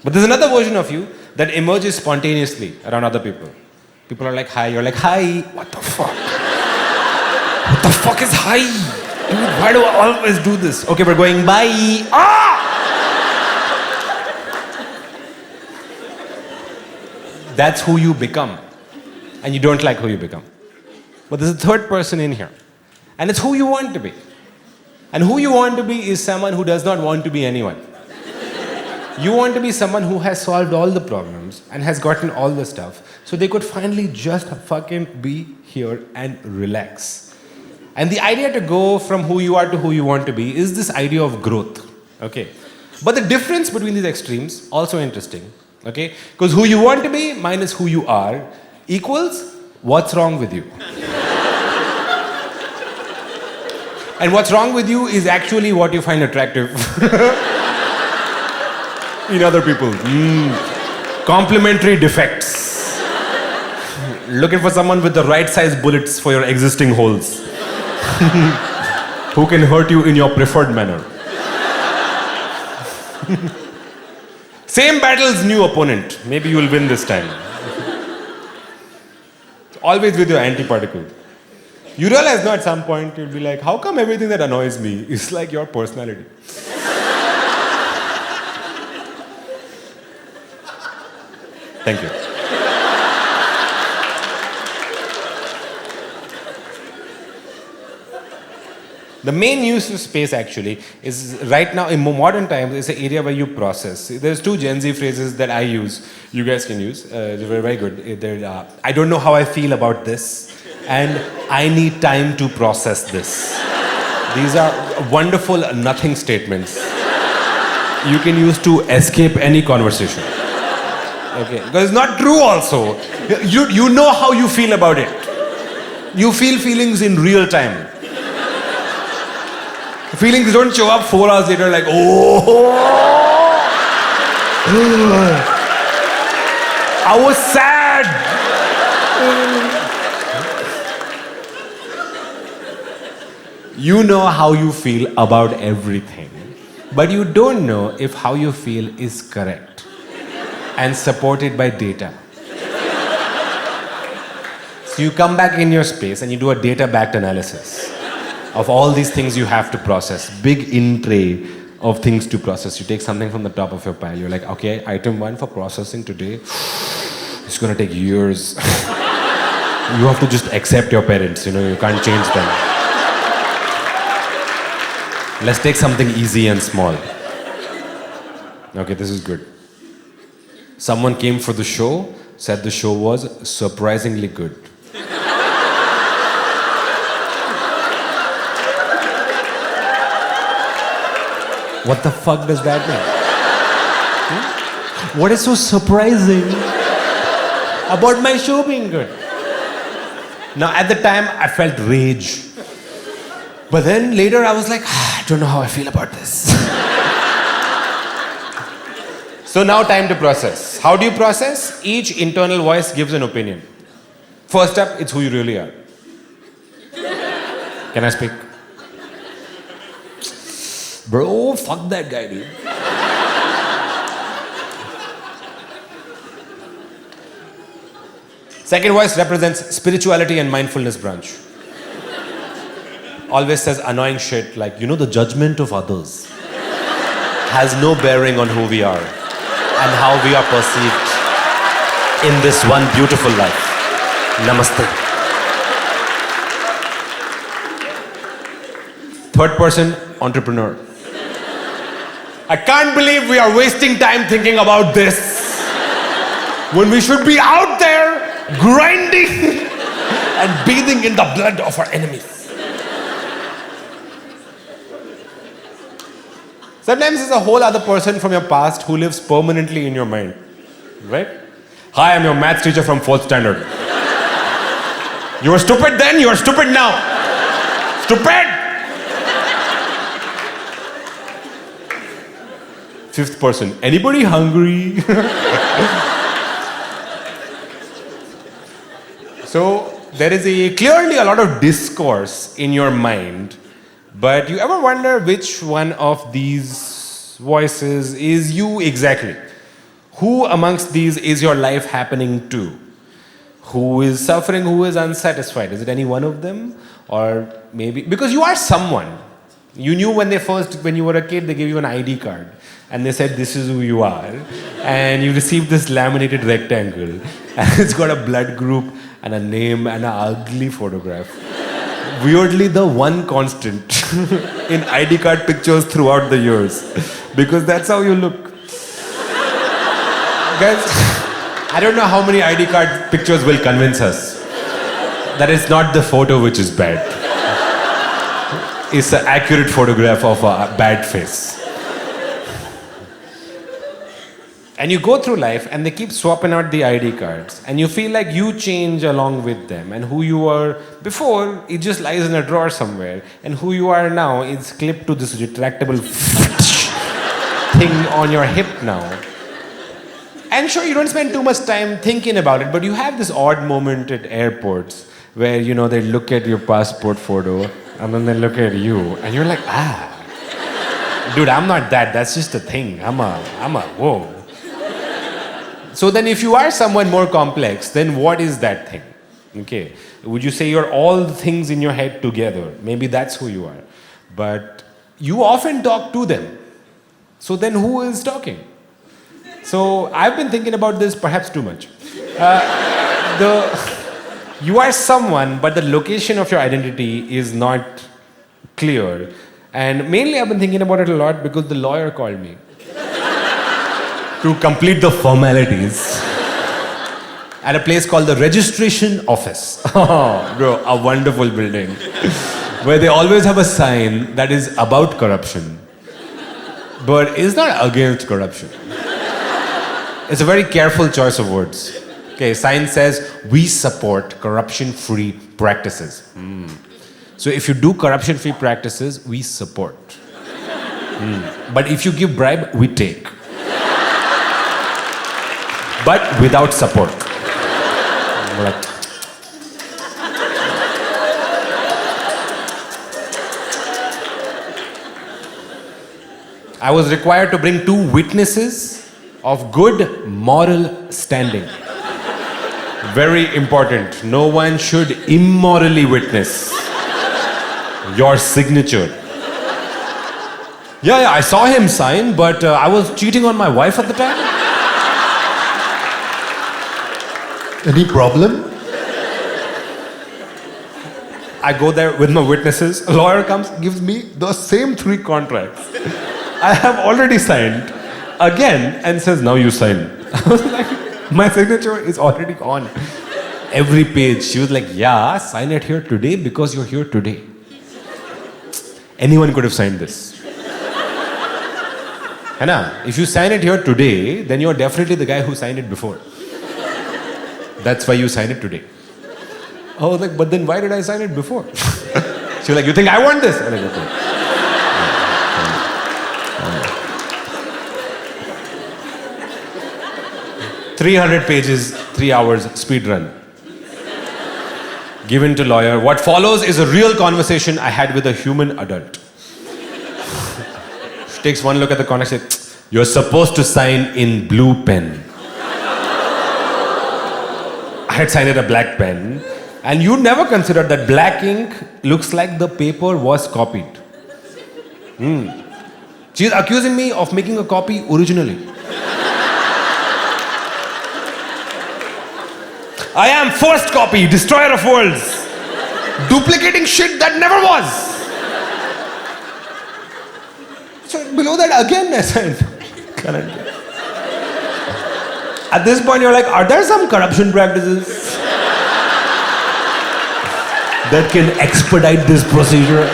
But there's another version of you that emerges spontaneously around other people. People are like, hi, you're like, hi. What the fuck? What the fuck is hi? Dude, why do I always do this? Okay, we're going, bye. Ah! That's who you become. And you don't like who you become. But there's a third person in here. And it's who you want to be. And who you want to be is someone who does not want to be anyone. You want to be someone who has solved all the problems and has gotten all the stuff, so they could finally just fucking be here and relax. And the idea to go from who you are to who you want to be is this idea of growth. Okay. But the difference between these extremes, also interesting. Okay? Because who you want to be minus who you are equals what's wrong with you. And what's wrong with you is actually what you find attractive in other people. Complementary defects. Looking for someone with the right size bullets for your existing holes. Who can hurt you in your preferred manner. Same battles, new opponent. Maybe you will win this time. Always with your anti-particle. You realize now at some point you'll be like, how come everything that annoys me is like your personality? Thank you. The main use of space actually is right now in modern times is an area where you process. There's two Gen Z phrases that I use. You guys can use. They're very, very good. I don't know how I feel about this, and I need time to process this. These are wonderful nothing statements you can use to escape any conversation. Okay, because it's not true also. You know how you feel about it. You feel feelings in real time. Feelings don't show up 4 hours later like, oh, I was sad. You know how you feel about everything, but you don't know if how you feel is correct and supported by data. So you come back in your space and you do a data-backed analysis of all these things you have to process. Big in tray of things to process. You take something from the top of your pile. You're like, okay, item 1 for processing today. It's gonna take years. You have to just accept your parents, you can't change them. Let's take something easy and small. Okay, this is good. Someone came for the show, said the show was surprisingly good. What the fuck does that mean? What is so surprising about my show being good? Now, at the time, I felt rage. But then later, I was like, I don't know how I feel about this. So now, time to process. How do you process? Each internal voice gives an opinion. First up, it's who you really are. Can I speak? Bro, fuck that guy, dude. Second voice represents spirituality and mindfulness branch. Always says annoying shit like, the judgment of others has no bearing on who we are and how we are perceived in this one beautiful life. Namaste. Third person, entrepreneur. I can't believe we are wasting time thinking about this when we should be out there grinding and bathing in the blood of our enemies. Sometimes it's a whole other person from your past who lives permanently in your mind, right? Hi, I'm your maths teacher from 4th standard. You were stupid then, you are stupid now. Stupid! Fifth person, anybody hungry? So there is clearly a lot of discourse in your mind, but you ever wonder which one of these voices is you exactly? Who amongst these is your life happening to? Who is suffering, who is unsatisfied? Is it any one of them? Or maybe, because you are someone. You knew when you were a kid, they gave you an ID card. And they said, this is who you are. And you received this laminated rectangle. And it's got a blood group and a name and an ugly photograph. Weirdly, the one constant in ID card pictures throughout the years. Because that's how you look. Guys, I don't know how many ID card pictures will convince us that it's not the photo which is bad. It's an accurate photograph of a bad face. And you go through life and they keep swapping out the ID cards and you feel like you change along with them, and who you were before, it just lies in a drawer somewhere, and who you are now is clipped to this retractable thing on your hip now. And sure, you don't spend too much time thinking about it, but you have this odd moment at airports where, you know, they look at your passport photo and then they look at you and you're like, dude, I'm not that. That's just a thing. I'm a, whoa. So then if you are someone more complex, then what is that thing? Okay. Would you say you're all the things in your head together? Maybe that's who you are. But you often talk to them. So then who is talking? So I've been thinking about this perhaps too much. You are someone, but the location of your identity is not clear. And mainly I've been thinking about it a lot because the lawyer called me to complete the formalities at a place called the Registration Office. Oh, bro, a wonderful building where they always have a sign that is about corruption, but it's not against corruption. It's a very careful choice of words. Okay, sign says, we support corruption-free practices. So if you do corruption-free practices, we support. But if you give bribe, we take. But without support. I was required to bring 2 witnesses of good moral standing. Very important. No one should immorally witness your signature. Yeah, I saw him sign, but I was cheating on my wife at the time. Any problem? I go there with my witnesses. A lawyer comes, gives me the same 3 contracts I have already signed again, and says, now you sign. I was like, my signature is already on every page. She was like, yeah, sign it here today because you're here today. Anyone could have signed this. Hannah, if you sign it here today, then you're definitely the guy who signed it before. That's why you sign it today. I was like, but then why did I sign it before? She was like, you think I want this? I'm like, okay. 300 pages, 3 hours, speed run. Given to lawyer. What follows is a real conversation I had with a human adult. She takes one look at the contract and says, you're supposed to sign in blue pen. I had signed in a black pen. And you never considered that black ink looks like the paper was copied. She's accusing me of making a copy originally. I am first copy, destroyer of worlds. Duplicating shit that never was. So below that again I signed. At this point you're like, are there some corruption practices that can expedite this procedure?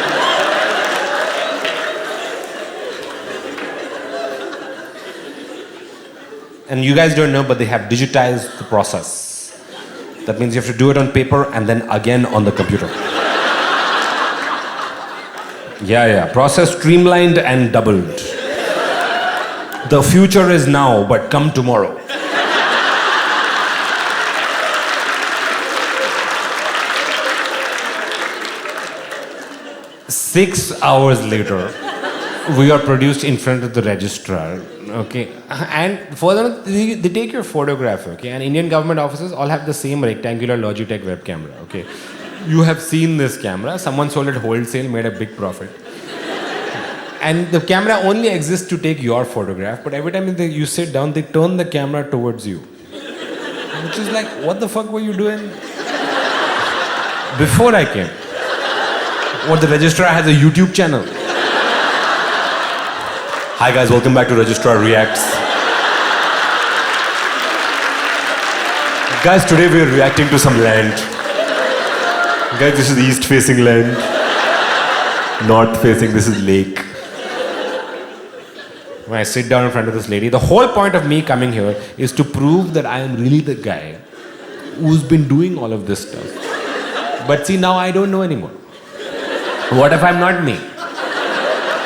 And you guys don't know, but they have digitized the process. That means you have to do it on paper and then again on the computer. Yeah. Process streamlined and doubled. The future is now, but come tomorrow. Six hours later, we are produced in front of the registrar, okay? And for them, they take your photograph, okay? And Indian government offices all have the same rectangular Logitech web camera, okay? You have seen this camera. Someone sold it wholesale, made a big profit. And the camera only exists to take your photograph, but every time you sit down, they turn the camera towards you. Which is like, what the fuck were you doing before I came? What, the registrar has a YouTube channel? Hi guys, welcome back to Registrar Reacts. Guys, today we are reacting to some land. Guys, this is east-facing land. North-facing, this is lake. When I sit down in front of this lady, the whole point of me coming here is to prove that I am really the guy who's been doing all of this stuff. But see, now I don't know anymore. What if I'm not me?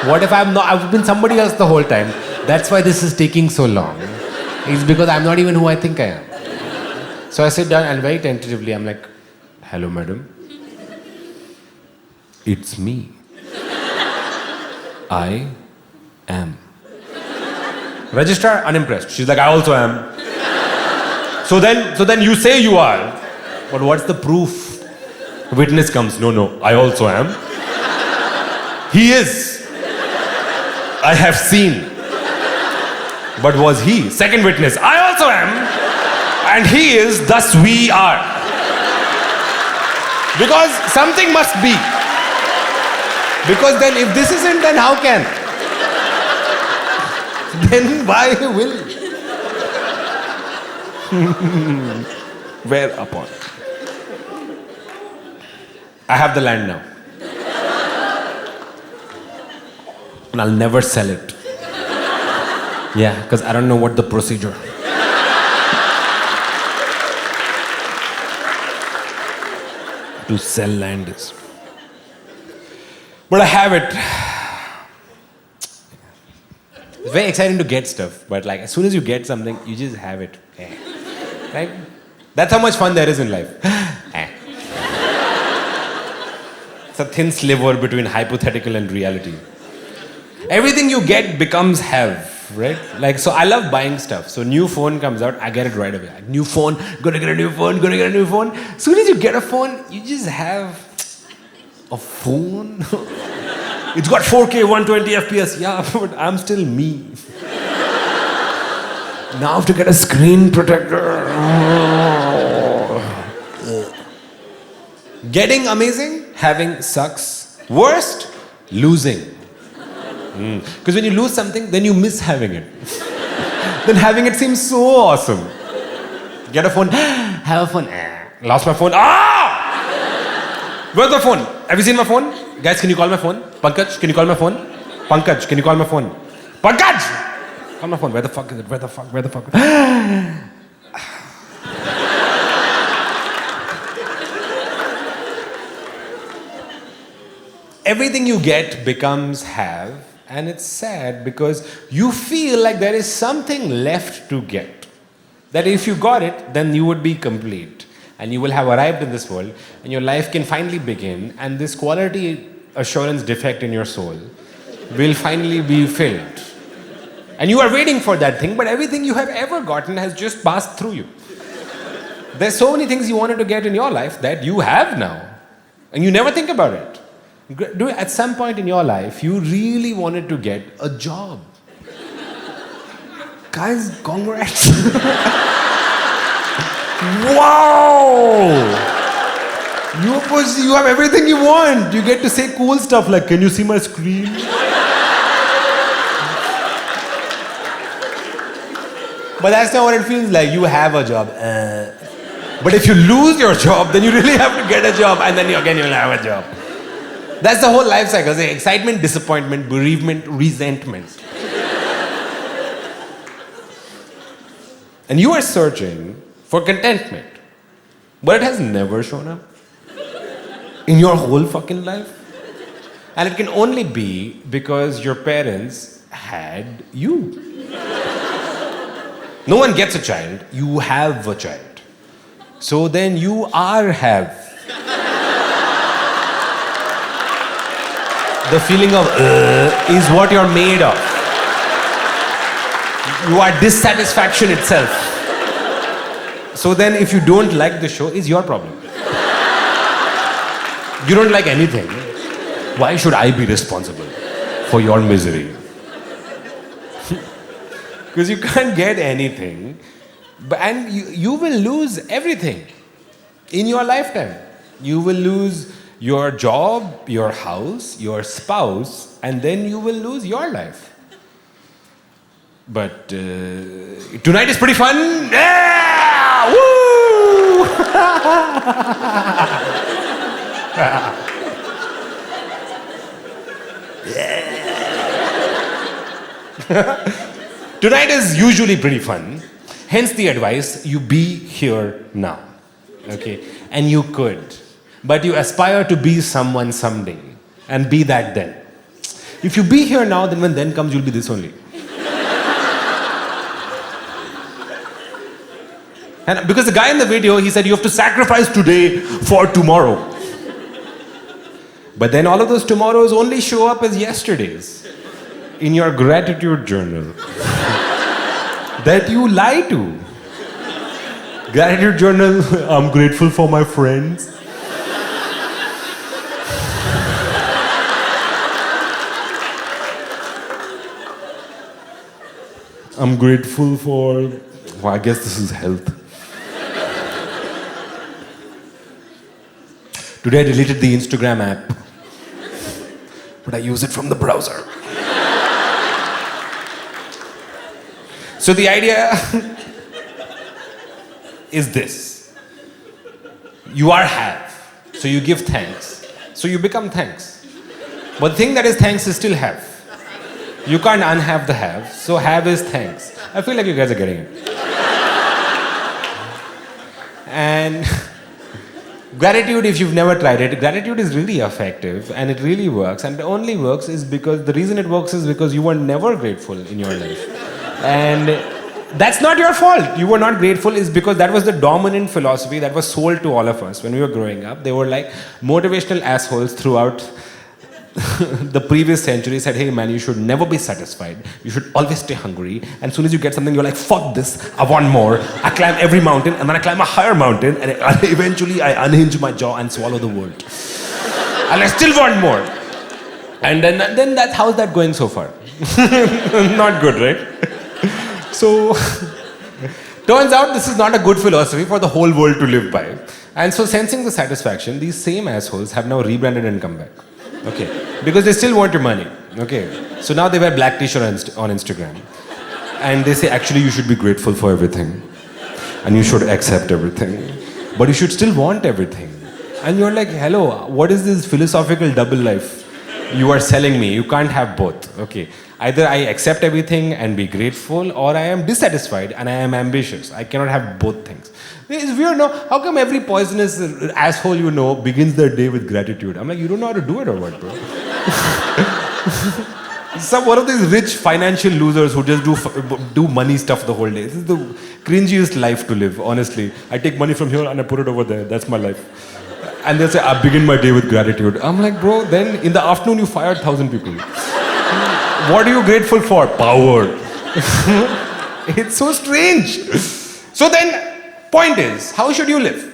What if I've been somebody else the whole time? That's why this is taking so long. It's because I'm not even who I think I am. So I sit down and very tentatively I'm like, hello madam. It's me. I am. Registrar unimpressed. She's like, I also am. So then you say you are. But what's the proof? Witness comes, no, I also am. He is. I have seen. But was he? Second witness, I also am. And he is, thus we are. Because something must be. Because then if this isn't, then how can? Then why will? Whereupon? I have the land now. And I'll never sell it. Yeah, because I don't know what the procedure. To sell land is. But I have it. It's very exciting to get stuff, but like as soon as you get something, you just have it. Right? That's how much fun there is in life. It's a thin sliver between hypothetical and reality. Everything you get becomes have, right? Like, so I love buying stuff. So new phone comes out, I get it right away. New phone, gonna get a new phone, gonna get a new phone. As soon as you get a phone, you just have a phone. It's got 4K, 120 FPS. Yeah, but I'm still me. Now I have to get a screen protector. Getting amazing, having sucks. Worst, losing. Because when you lose something, then you miss having it. Then having it seems so awesome. Get a phone, have a phone. Lost my phone. Ah! Where's the phone? Have you seen my phone? Guys, can you call my phone? Pankaj, can you call my phone? Pankaj, can you call my phone? Pankaj! Call my phone. Where the fuck is it? Where the fuck? Everything you get becomes have, and it's sad because you feel like there is something left to get. That if you got it, then you would be complete. And you will have arrived in this world, and your life can finally begin, and this quality assurance defect in your soul will finally be filled. And you are waiting for that thing, but everything you have ever gotten has just passed through you. There's so many things you wanted to get in your life that you have now, and you never think about it. At some point in your life, you really wanted to get a job. Guys, congrats. Wow! You have everything you want. You get to say cool stuff like, can you see my screen? But that's not what it feels like. You have a job. But if you lose your job, then you really have to get a job, and then again you'll have a job. That's the whole life cycle. The excitement, disappointment, bereavement, resentment. And you are searching for contentment. But it has never shown up in your whole fucking life. And it can only be because your parents had you. No one gets a child, you have a child. So then you are have. The feeling of is what you're made of. You are dissatisfaction itself. So then if you don't like the show, it's your problem. You don't like anything. Why should I be responsible for your misery? Because you can't get anything, and you will lose everything in your lifetime. You will lose your job, your house, your spouse, and then you will lose your life. But tonight is pretty fun. Yeah! Woo! Tonight is usually pretty fun. Hence the advice, you be here now. Okay? And you could. But you aspire to be someone someday. And be that then. If you be here now, then when then comes, you'll be this only. And because the guy in the video, he said you have to sacrifice today for tomorrow. But then all of those tomorrows only show up as yesterdays in your gratitude journal that you lie to. Gratitude journal, I'm grateful for my friends. I'm grateful for, well, I guess this is health. Today I deleted the Instagram app, but I use it from the browser. So the idea is this. You are have, so you give thanks. So you become thanks. But the thing that is thanks is still have. You can't unhave the have, so have is thanks. I feel like you guys are getting it. And gratitude, if you've never tried it, gratitude is really effective and it really works. And it only works is because, the reason it works is because you were never grateful in your life. And that's not your fault. You were not grateful is because that was the dominant philosophy that was sold to all of us when we were growing up. They were like motivational assholes throughout the previous century said, hey man, you should never be satisfied. You should always stay hungry. And as soon as you get something, you're like, fuck this, I want more. I climb every mountain, and then I climb a higher mountain, and eventually I unhinge my jaw and swallow the world. And I still want more. And then that's, how's that going so far? Not good, right? So, turns out this is not a good philosophy for the whole world to live by. And so, sensing the satisfaction, these same assholes have now rebranded and come back. Okay, because they still want your money. Okay, so now they wear black t-shirt on Instagram, and they say actually you should be grateful for everything, and you should accept everything, but you should still want everything. And you're like, hello, what is this philosophical double life you are selling me? You can't have both. Okay, either I accept everything and be grateful, or I am dissatisfied and I am ambitious. I cannot have both things. It's weird, no? How come every poisonous asshole you know begins their day with gratitude? I'm like, you don't know how to do it or what, bro? One of these rich financial losers who just do money stuff the whole day. This is the cringiest life to live, honestly. I take money from here and I put it over there. That's my life. And they say, I begin my day with gratitude. I'm like, bro, then in the afternoon you fired 1,000 people. What are you grateful for? Power. It's so strange. So then, point is, how should you live?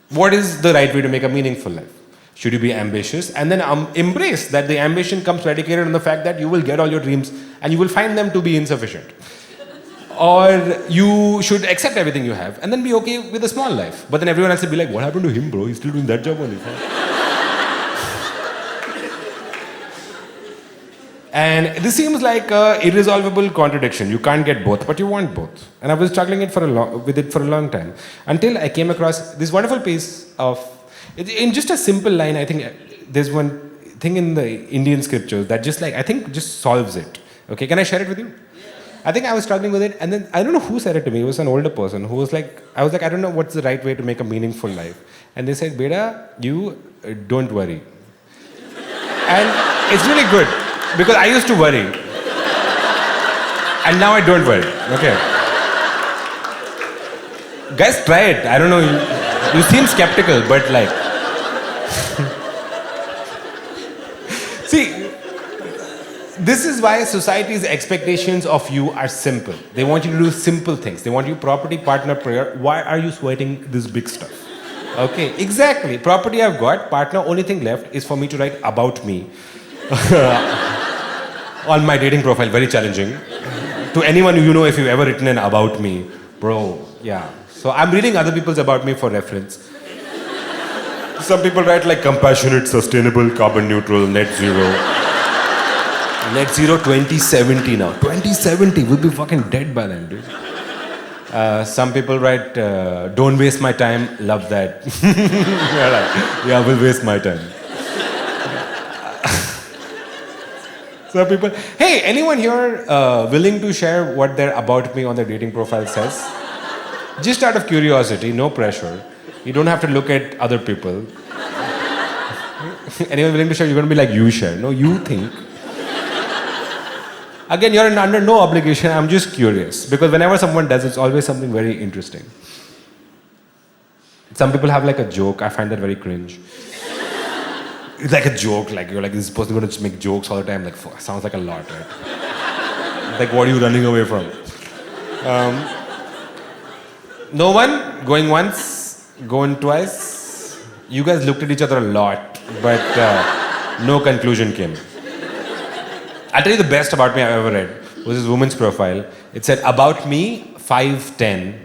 What is the right way to make a meaningful life? Should you be ambitious? And then embrace that the ambition comes predicated on the fact that you will get all your dreams and you will find them to be insufficient. Or you should accept everything you have and then be okay with a small life. But then everyone else will be like, what happened to him, bro? He's still doing that job only. And this seems like an irresolvable contradiction. You can't get both, but you want both. And I was struggling with it for a long time. Until I came across this wonderful piece of, in just a simple line, I think there's one thing in the Indian scriptures that just solves it. Okay, can I share it with you? I think I was struggling with it, and then I don't know who said it to me. It was an older person who was like, I was like, I don't know what's the right way to make a meaningful life. And they said, Beta, you don't worry. And it's really good. Because I used to worry. And now I don't worry. Okay. Guys, try it. I don't know. You seem skeptical, but like. See, this is why society's expectations of you are simple. They want you to do simple things. They want you property, partner, prayer. Why are you sweating this big stuff? Okay, exactly. Property I've got. Partner, only thing left is for me to write about me on my dating profile. Very challenging. To anyone you know, if you've ever written an about me, bro, yeah. So I'm reading other people's about me for reference. Some people write like compassionate, sustainable, carbon neutral, net zero. Net zero 2070 now. 2070, we'll be fucking dead by then, dude. Some people write, don't waste my time, love that. Yeah, we'll waste my time. Some people, hey, anyone here willing to share what their about me on their dating profile says? Just out of curiosity, no pressure. You don't have to look at other people. Anyone willing to share? You're going to be like, you share. No, you think. Again, you're under no obligation. I'm just curious. Because whenever someone does, it's always something very interesting. Some people have like a joke. I find that very cringe. It's like a joke. Like you're like, this person going to just make jokes all the time. Like, sounds like a lot, right? Like, what are you running away from? No one? Going once? Going twice? You guys looked at each other a lot, but no conclusion came. I'll tell you the best about me I've ever read was this woman's profile. It said, about me, 5'10".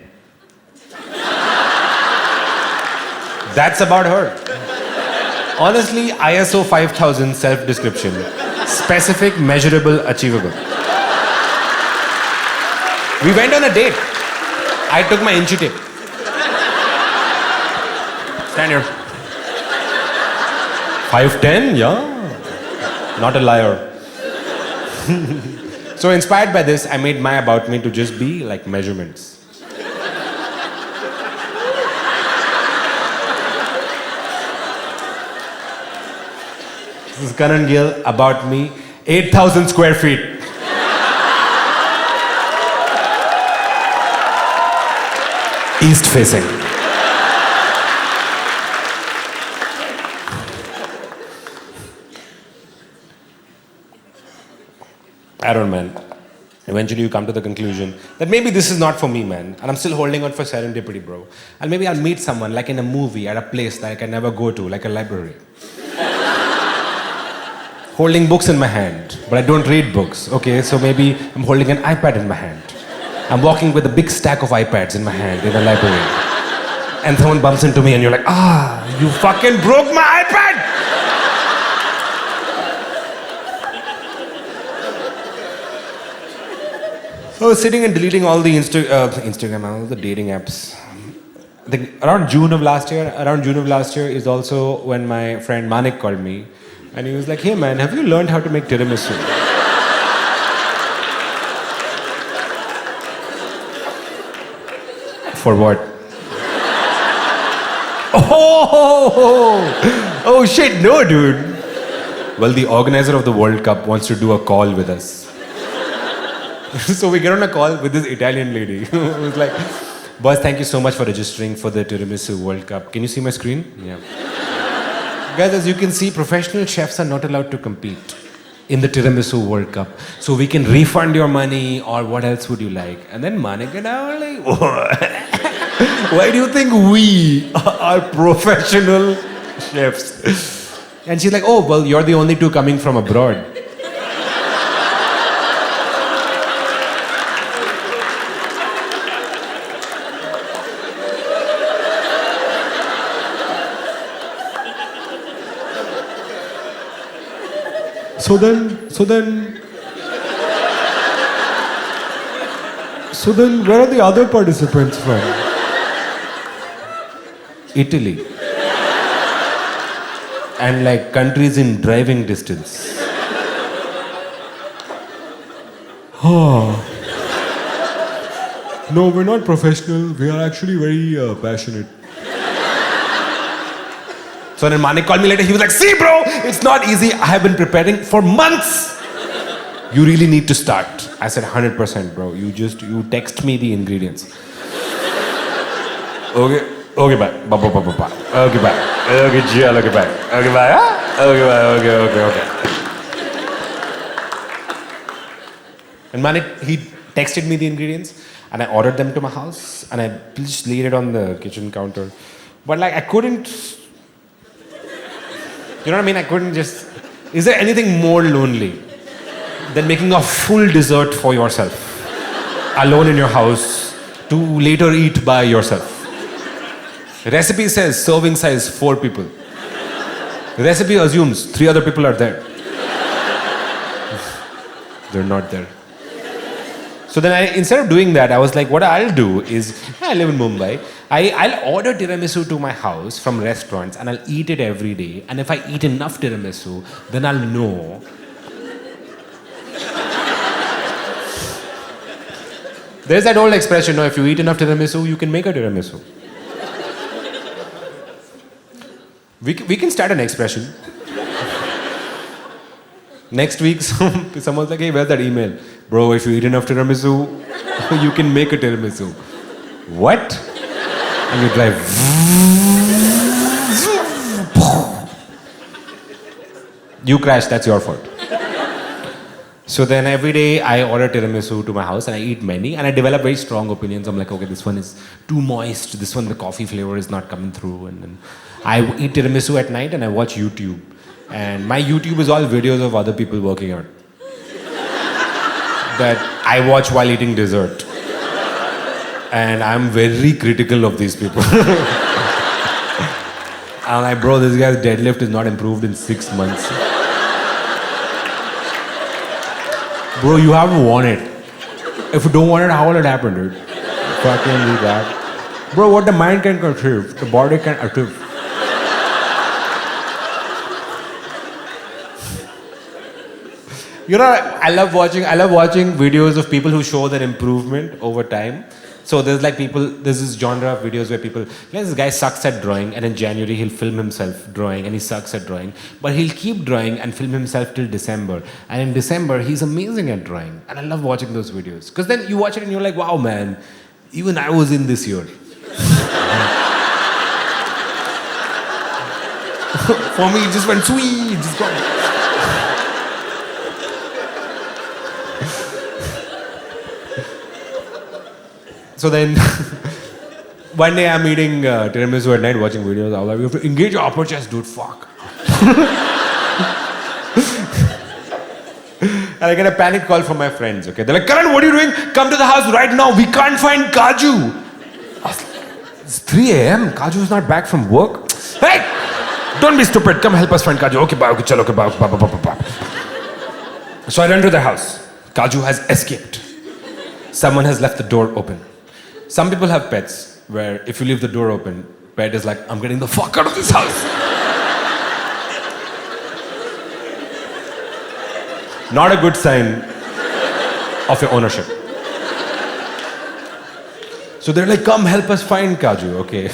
That's about her. Honestly, ISO 5000 self-description. Specific, measurable, achievable. We went on a date. I took my inchi tape. Stand here. 5'10", yeah. Not a liar. So inspired by this, I made my about me to just be like measurements. This is Karan Gill, about me, 8,000 square feet. East facing. I don't know, man. Eventually you come to the conclusion that maybe this is not for me, man. And I'm still holding on for serendipity, bro. And maybe I'll meet someone, like in a movie, at a place that I can never go to, like a library. Holding books in my hand, but I don't read books. Okay, so maybe I'm holding an iPad in my hand. I'm walking with a big stack of iPads in my hand in a library. And someone bumps into me and you're like, you fucking broke my iPad! So I was sitting and deleting all the Instagram, all the dating apps. I think around June of last year is also when my friend Manik called me. And he was like, hey man, have you learned how to make tiramisu? For what? Oh shit, no dude. Well, the organizer of the World Cup wants to do a call with us. So we get on a call with this Italian lady who was like, boss, thank you so much for registering for the Tiramisu World Cup. Can you see my screen? Yeah. Guys, as you can see, professional chefs are not allowed to compete in the Tiramisu World Cup. So we can refund your money, or what else would you like? And then Manik and I were like, why do you think we are professional chefs? And she's like, oh, well, you're the only two coming from abroad. So then, where are the other participants from? Italy. And like countries in driving distance. No, we're not professional. We are actually very passionate. So then Manik called me later. He was like, see bro, it's not easy. I have been preparing for months. You really need to start. I said, 100% bro. You text me the ingredients. Okay. Okay, bye. Bye, bye, bye, bye, bye. Okay, bye. Okay, chill. Okay, bye. Okay, bye. Huh? Okay, bye. Okay, okay, okay. And man, he texted me the ingredients, and I ordered them to my house, and I just laid it on the kitchen counter. But like, I couldn't. You know what I mean? I couldn't just. Is there anything more lonely than making a full dessert for yourself, alone in your house, to later eat by yourself? Recipe says serving size 4 people. Recipe assumes 3 other people are there. They're not there. So then instead of doing that, I was like, what I'll do is, I live in Mumbai, I'll order tiramisu to my house from restaurants and I'll eat it every day. And if I eat enough tiramisu, then I'll know. There's that old expression, if you eat enough tiramisu, you can make a tiramisu. We can start an expression. Next week, someone's like, hey, where's that email? Bro, if you eat enough tiramisu, you can make a tiramisu. What? And you drive. You crash, that's your fault. So then every day I order tiramisu to my house and I eat many and I develop very strong opinions. I'm like, okay, this one is too moist. This one, the coffee flavor is not coming through. And then I eat tiramisu at night and I watch YouTube. And my YouTube is all videos of other people working out. That I watch while eating dessert. And I'm very critical of these people. I'm like, bro, this guy's deadlift is not improved in 6 months. Bro, you haven't won it. If you don't want it, how will it happen, dude? Fucking do that. Bro, what the mind can achieve, the body can achieve. You know, I love watching videos of people who show their improvement over time. So there's this genre of videos where people, this guy sucks at drawing and in January he'll film himself drawing and he sucks at drawing. But he'll keep drawing and film himself till December. And in December, he's amazing at drawing. And I love watching those videos. Because then you watch it and you're like, wow, man, even I was in this year. For me, it just went sweet, just gone. So then, one day I'm eating tiramisu at night, watching videos. I was like, you have to engage your upper chest, dude, fuck. And I get a panic call from my friends, okay? They're like, Karan, what are you doing? Come to the house right now, we can't find Kaju. I was like, it's 3 a.m., Kaju's not back from work. Hey, don't be stupid, come help us find Kaju. Okay, bye, okay, chalo, okay, bye. So I run to the house. Kaju has escaped. Someone has left the door open. Some people have pets where if you leave the door open, pet is like, I'm getting the fuck out of this house. Not a good sign of your ownership. So they're like, come help us find Kaju, okay?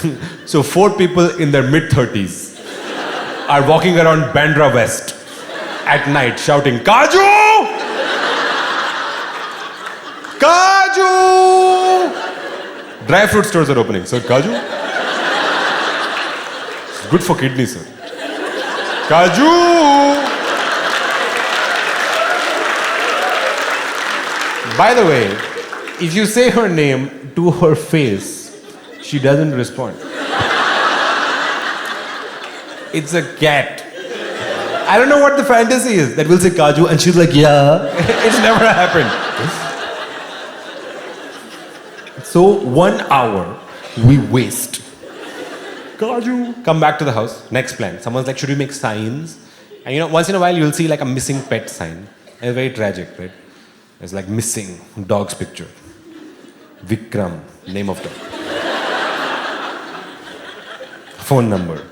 So 4 people in their mid-30s are walking around Bandra West at night shouting, Kaju! Kaju! Dry fruit stores are opening. Sir, Kaju? It's good for kidneys, sir. Kaju! By the way, if you say her name to her face, she doesn't respond. It's a cat. I don't know what the fantasy is that we'll say Kaju and she's like, yeah. It's never happened. So 1 hour we waste. Kaju. Come back to the house. Next plan. Someone's like, should we make signs? And once in a while you'll see like a missing pet sign. It's very tragic, right? It's like missing dog's picture. Vikram, name of dog. Phone number.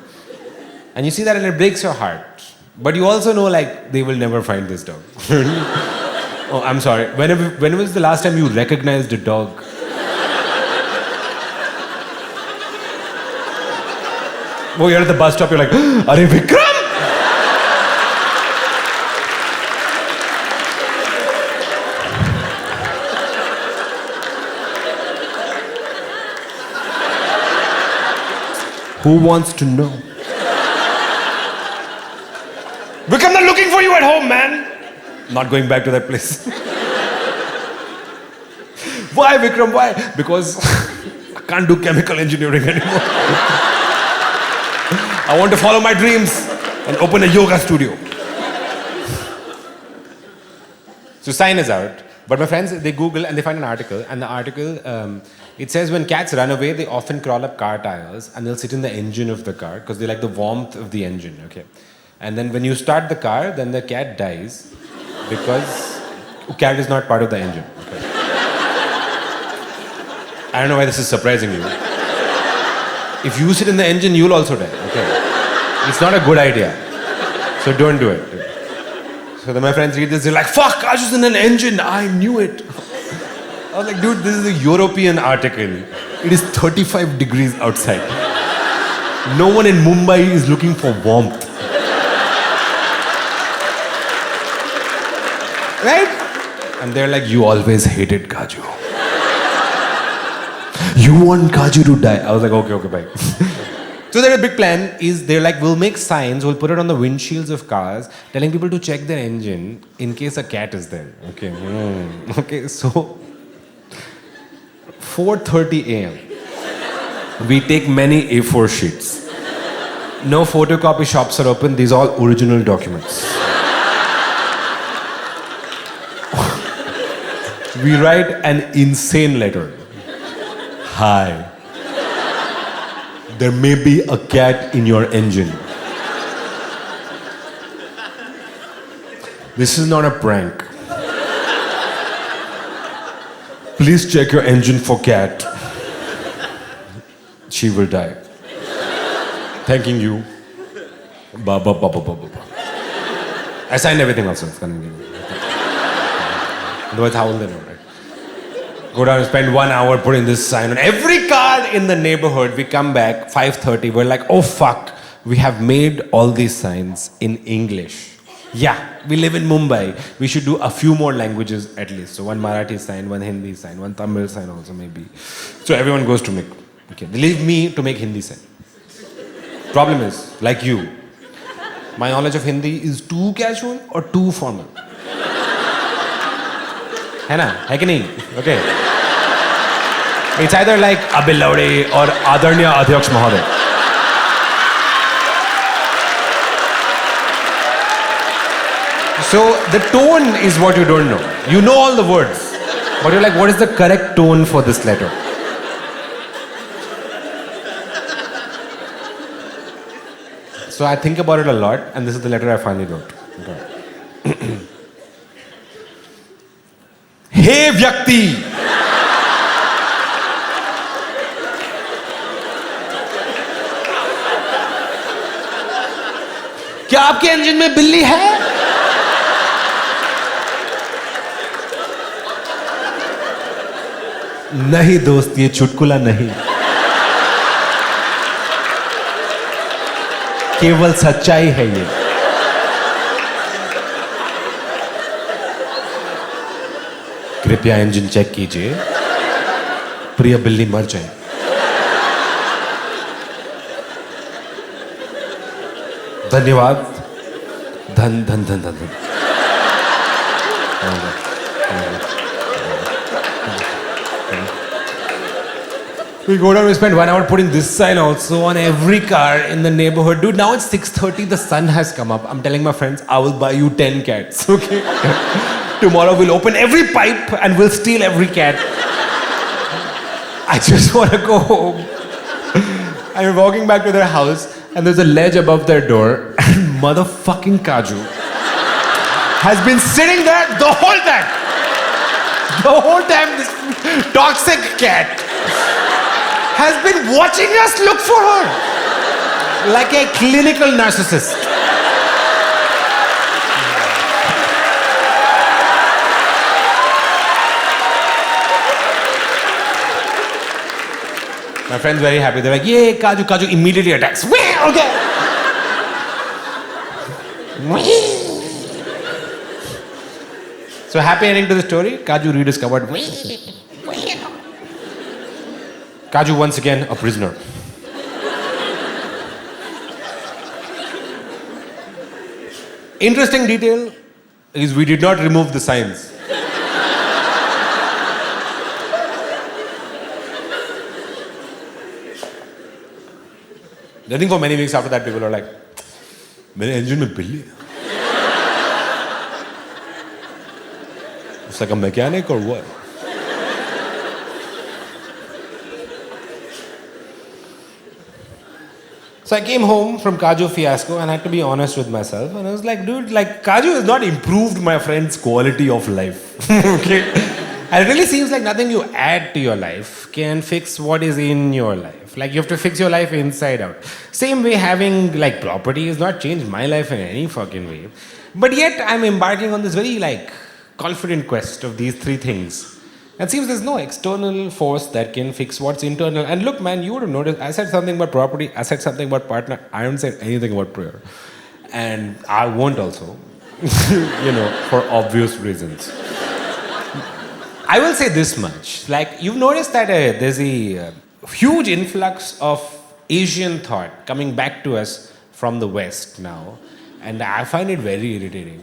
And you see that and it breaks your heart. But you also know like they will never find this dog. Oh, I'm sorry. When was the last time you recognized a dog? Oh, you're at the bus stop, you're like, Are Vikram? Who wants to know? Vikram, they're looking for you at home, man. Not going back to that place. Why, Vikram? Why? Because I can't do chemical engineering anymore. I want to follow my dreams and open a yoga studio. So sign is out. But my friends, they Google and they find an article. And the article, it says when cats run away, they often crawl up car tires and they'll sit in the engine of the car because they like the warmth of the engine, okay? And then when you start the car, then the cat dies because cat is not part of the engine. Okay? I don't know why this is surprising you. If you sit in the engine, you'll also die, okay? It's not a good idea. So don't do it. So then my friends read this, they're like, fuck, Kaju's in an engine. I knew it. I was like, dude, this is a European article. It is 35 degrees outside. No one in Mumbai is looking for warmth. Right? And they're like, you always hated Kaju. You want Kaju to die. I was like, okay, bye. So their big plan is they're like, we'll make signs, we'll put it on the windshields of cars, telling people to check their engine in case a cat is there. Okay. Okay, so 4:30 a.m. We take many A4 sheets. No photocopy shops are open, these are all original documents. We write an insane letter. Hi. There may be a cat in your engine. This is not a prank. Please check your engine for cat. She will die. Thanking you. Ba. I signed everything also. Otherwise, how will they know, right? Go down and spend 1 hour putting this sign on every car in the neighborhood. We come back 5:30. We're like, oh fuck, we have made all these signs in English. Yeah, we live in Mumbai. We should do a few more languages at least. So one Marathi sign, one Hindi sign, one Tamil sign also maybe. So everyone goes to make. Okay, they leave me to make Hindi sign. Problem is, like you, my knowledge of Hindi is too casual or too formal. है ना? है कि नहीं? Okay. It's either like Abilaude or Adarnya Adhyaksh Mahoday. So the tone is what you don't know. You know all the words, but you're like, what is the correct tone for this letter? So I think about it a lot, and this is the letter I finally wrote. Okay. Hey Vyakti! क्या आपके engine में बिल्ली है? नहीं दोस्त, ये चुटकुला नहीं, केवल सच्चाई है ये। कृपया इंजन चेक कीजिए, प्रिय बिल्ली मर जाए। धन्यवाद। धन धन धन धन धन। We go down, we spend 1 hour putting this sign also on every car in the neighborhood. Dude, now it's 6:30, the sun has come up. I'm telling my friends, I will buy you 10 cats, okay? Tomorrow we'll open every pipe and we'll steal every cat. I just want to go home. And we're walking back to their house and there's a ledge above their door and motherfucking Kaju has been sitting there the whole time. The whole time this toxic cat has been watching us look for her like a clinical narcissist. My friend's very happy. They're like, yay, Kaju. Kaju immediately attacks. Okay. So happy ending to the story. Kaju rediscovered. Kaju once again a prisoner. Interesting detail is we did not remove the signs. I think for many weeks after that, people are like, "मेरे engine में बिल्ली है." It's like a mechanic or what? So I came home from Kaju fiasco and I had to be honest with myself. And I was like, dude, like Kaju has not improved my friend's quality of life. Okay? And it really seems like nothing you add to your life can fix what is in your life. Like you have to fix your life inside out. Same way having like property has not changed my life in any fucking way. But yet I'm embarking on this very like confident quest of these three things. It seems there's no external force that can fix what's internal. And look, man, you would have noticed I said something about property, I said something about partner, I haven't said anything about prayer. And I won't also, for obvious reasons. I will say this much. Like, you've noticed that there's a huge influx of Asian thought coming back to us from the West now. And I find it very irritating.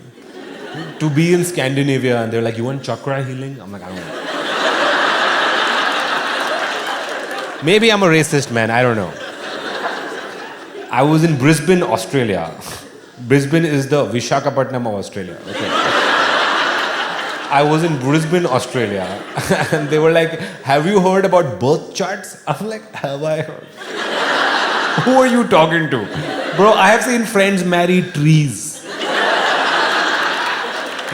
To be in Scandinavia and they're like, you want chakra healing? I'm like, I don't know. Maybe I'm a racist, man. I don't know. I was in Brisbane, Australia. Brisbane is the Vishakhapatnam of Australia. Okay. I was in Brisbane, Australia. And they were like, have you heard about birth charts? I'm like, have I heard? Who are you talking to? Bro, I have seen friends marry trees.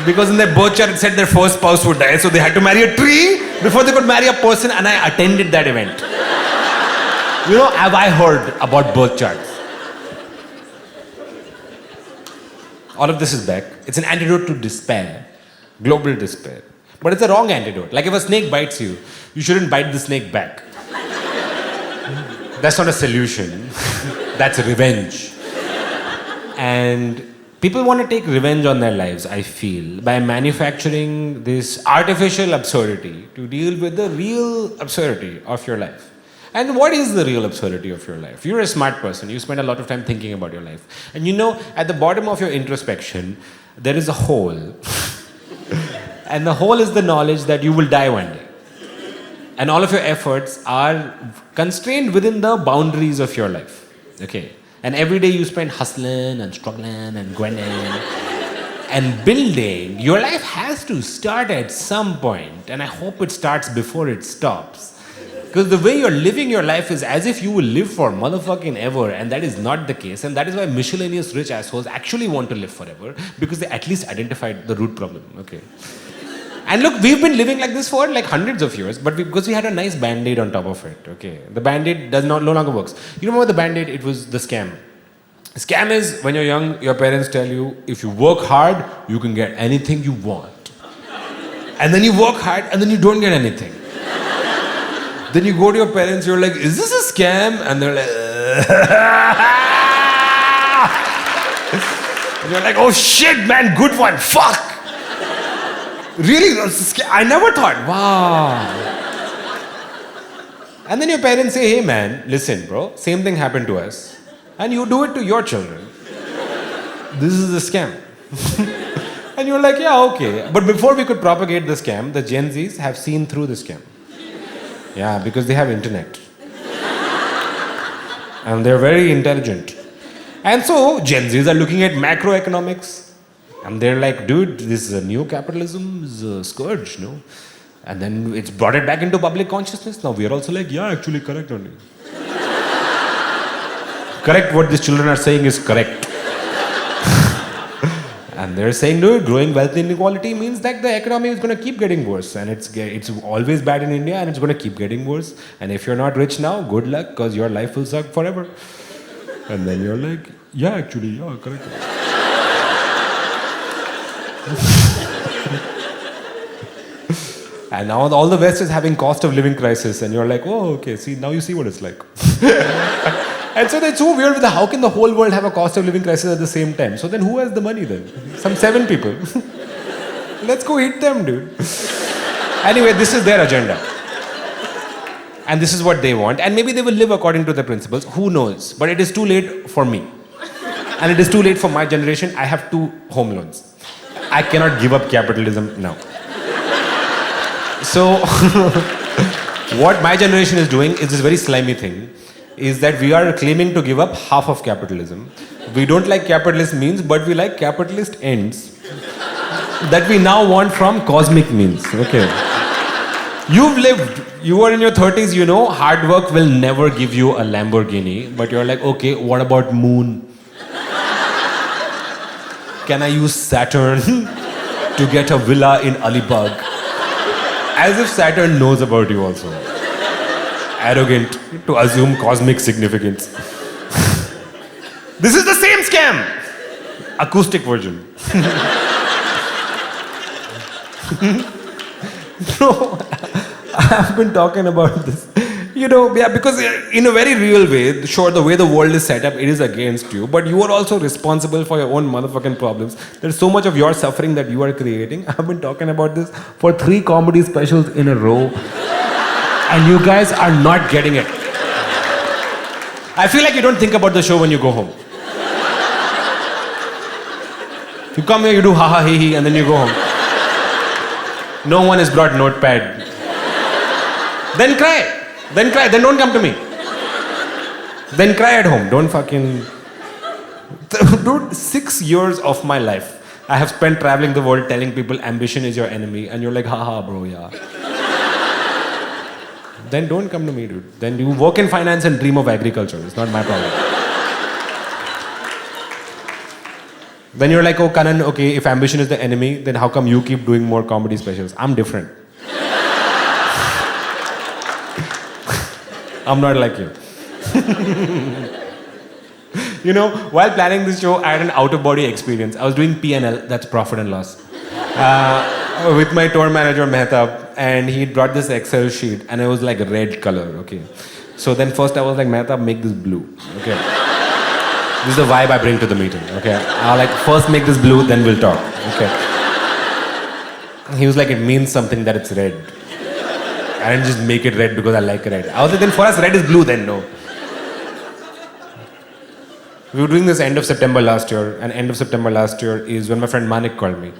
Because in their birth chart it said their first spouse would die, so they had to marry a tree before they could marry a person, and I attended that event. Have I heard about birth charts? All of this is back. It's an antidote to despair, global despair. But it's a wrong antidote. Like if a snake bites you, you shouldn't bite the snake back. That's not a solution. That's revenge. And people want to take revenge on their lives, I feel, by manufacturing this artificial absurdity to deal with the real absurdity of your life. And what is the real absurdity of your life? You're a smart person. You spend a lot of time thinking about your life. And at the bottom of your introspection, there is a hole. And the hole is the knowledge that you will die one day. And all of your efforts are constrained within the boundaries of your life. Okay? And every day you spend hustling and struggling and grinding and building. Your life has to start at some point, and I hope it starts before it stops. Because the way you're living your life is as if you will live for motherfucking ever, and that is not the case. And that is why miscellaneous rich assholes actually want to live forever, because they at least identified the root problem. Okay. And look, we've been living like this for like hundreds of years, but because we had a nice band-aid on top of it, okay? The band-aid no longer works. You remember the band-aid? It was the scam. Scam is when you're young, your parents tell you, if you work hard, you can get anything you want. And then you work hard, and then you don't get anything. Then you go to your parents, you're like, is this a scam? And they're like, and you're like, oh shit, man, good one, fuck. Really? I never thought, wow. And then your parents say, hey man, listen bro, same thing happened to us. And you do it to your children. This is a scam. And you're like, yeah, okay. But before we could propagate the scam, the Gen Zs have seen through the scam. Yeah, because they have internet. And they're very intelligent. And so Gen Zs are looking at macroeconomics. And they're like, dude, this new capitalism is a scourge, no? And then it's brought it back into public consciousness. Now we're also like, yeah, actually correct only. Correct, what these children are saying is correct. And they're saying, no, growing wealth inequality means that the economy is going to keep getting worse. And it's always bad in India and it's going to keep getting worse. And if you're not rich now, good luck, because your life will suck forever. And then you're like, yeah, actually, yeah, correct. And now all the West is having cost of living crisis. And you're like, oh, okay, see, now you see what it's like. And so it's so weird with how can the whole world have a cost of living crisis at the same time? So then who has the money then? Some 7 people. Let's go hit them, dude. Anyway, this is their agenda. And this is what they want. And maybe they will live according to their principles. Who knows? But it is too late for me. And it is too late for my generation. I have 2 home loans. I cannot give up capitalism now. So, what my generation is doing is this very slimy thing, is that we are claiming to give up half of capitalism. We don't like capitalist means, but we like capitalist ends that we now want from cosmic means. Okay. You've lived, you are in your 30s, you know, hard work will never give you a Lamborghini, but you're like, okay, what about moon? Can I use Saturn to get a villa in Alibag? As if Saturn knows about you also. Arrogant to assume cosmic significance. This is the same scam! Acoustic version. No, I've been talking about this. You know, yeah, because in a very real way, sure, the way the world is set up, it is against you, but you are also responsible for your own motherfucking problems. There's so much of your suffering that you are creating. I've been talking about this for 3 comedy specials in a row, and you guys are not getting it. I feel like you don't think about the show when you go home. You come here, you do ha ha he he, and then you go home. No one has brought notepad. Then cry. Then cry. Then don't come to me. Then cry at home. Don't fucking... Dude, 6 years of my life I have spent traveling the world telling people ambition is your enemy, and you're like, haha, bro, yeah. Then don't come to me, dude. Then you work in finance and dream of agriculture. It's not my problem. Then you're like, oh, Kanan, okay, if ambition is the enemy, then how come you keep doing more comedy specials? I'm different. I'm not like you. You know, while planning this show, I had an out-of-body experience. I was doing P&L, that's profit and loss, with my tour manager, Mehtab, and he brought this Excel sheet, and it was like red color, okay. So then first I was like, Mehtab, make this blue, okay. This is the vibe I bring to the meeting, okay. I'll like, first make this blue, then we'll talk, okay. He was like, it means something that it's red. I didn't just make it red because I like red. I was like, then for us, red is blue, then no. We were doing this end of September last year, and end of September last year is when my friend Manik called me.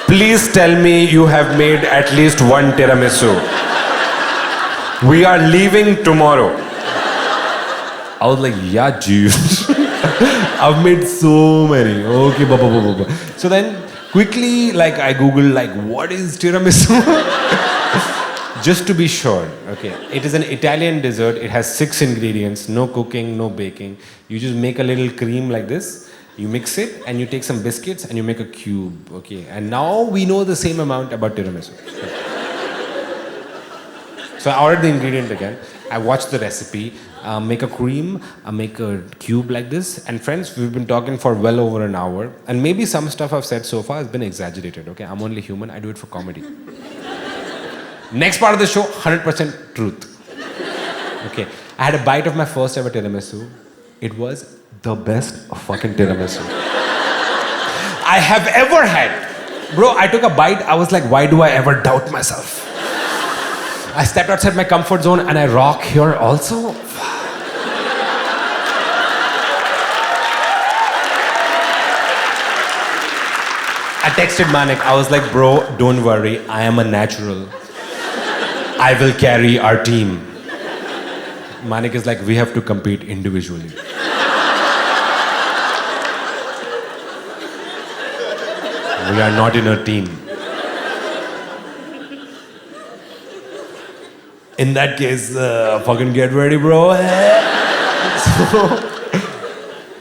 Please tell me you have made at least 1 tiramisu. We are leaving tomorrow. I was like, yeah, dude. I've made so many. Okay, baba. So then, quickly, like, I googled, like, what is tiramisu? Just to be sure, okay. It is an Italian dessert. It has 6 ingredients, no cooking, no baking. You just make a little cream like this, you mix it, and you take some biscuits, and you make a cube, okay. And now we know the same amount about tiramisu. So I ordered the ingredient again. I watched the recipe, make a cream, make a cube like this. And friends, we've been talking for well over an hour. And maybe some stuff I've said so far has been exaggerated, okay? I'm only human, I do it for comedy. Next part of the show, 100% truth. Okay, I had a bite of my first ever tiramisu. It was the best fucking tiramisu I have ever had. Bro, I took a bite, I was like, why do I ever doubt myself? I stepped outside my comfort zone and I rock here also. I texted Manik, I was like, bro, don't worry, I am a natural. I will carry our team. Manik is like, we have to compete individually. We are not in a team. In that case, fucking get ready, bro. So,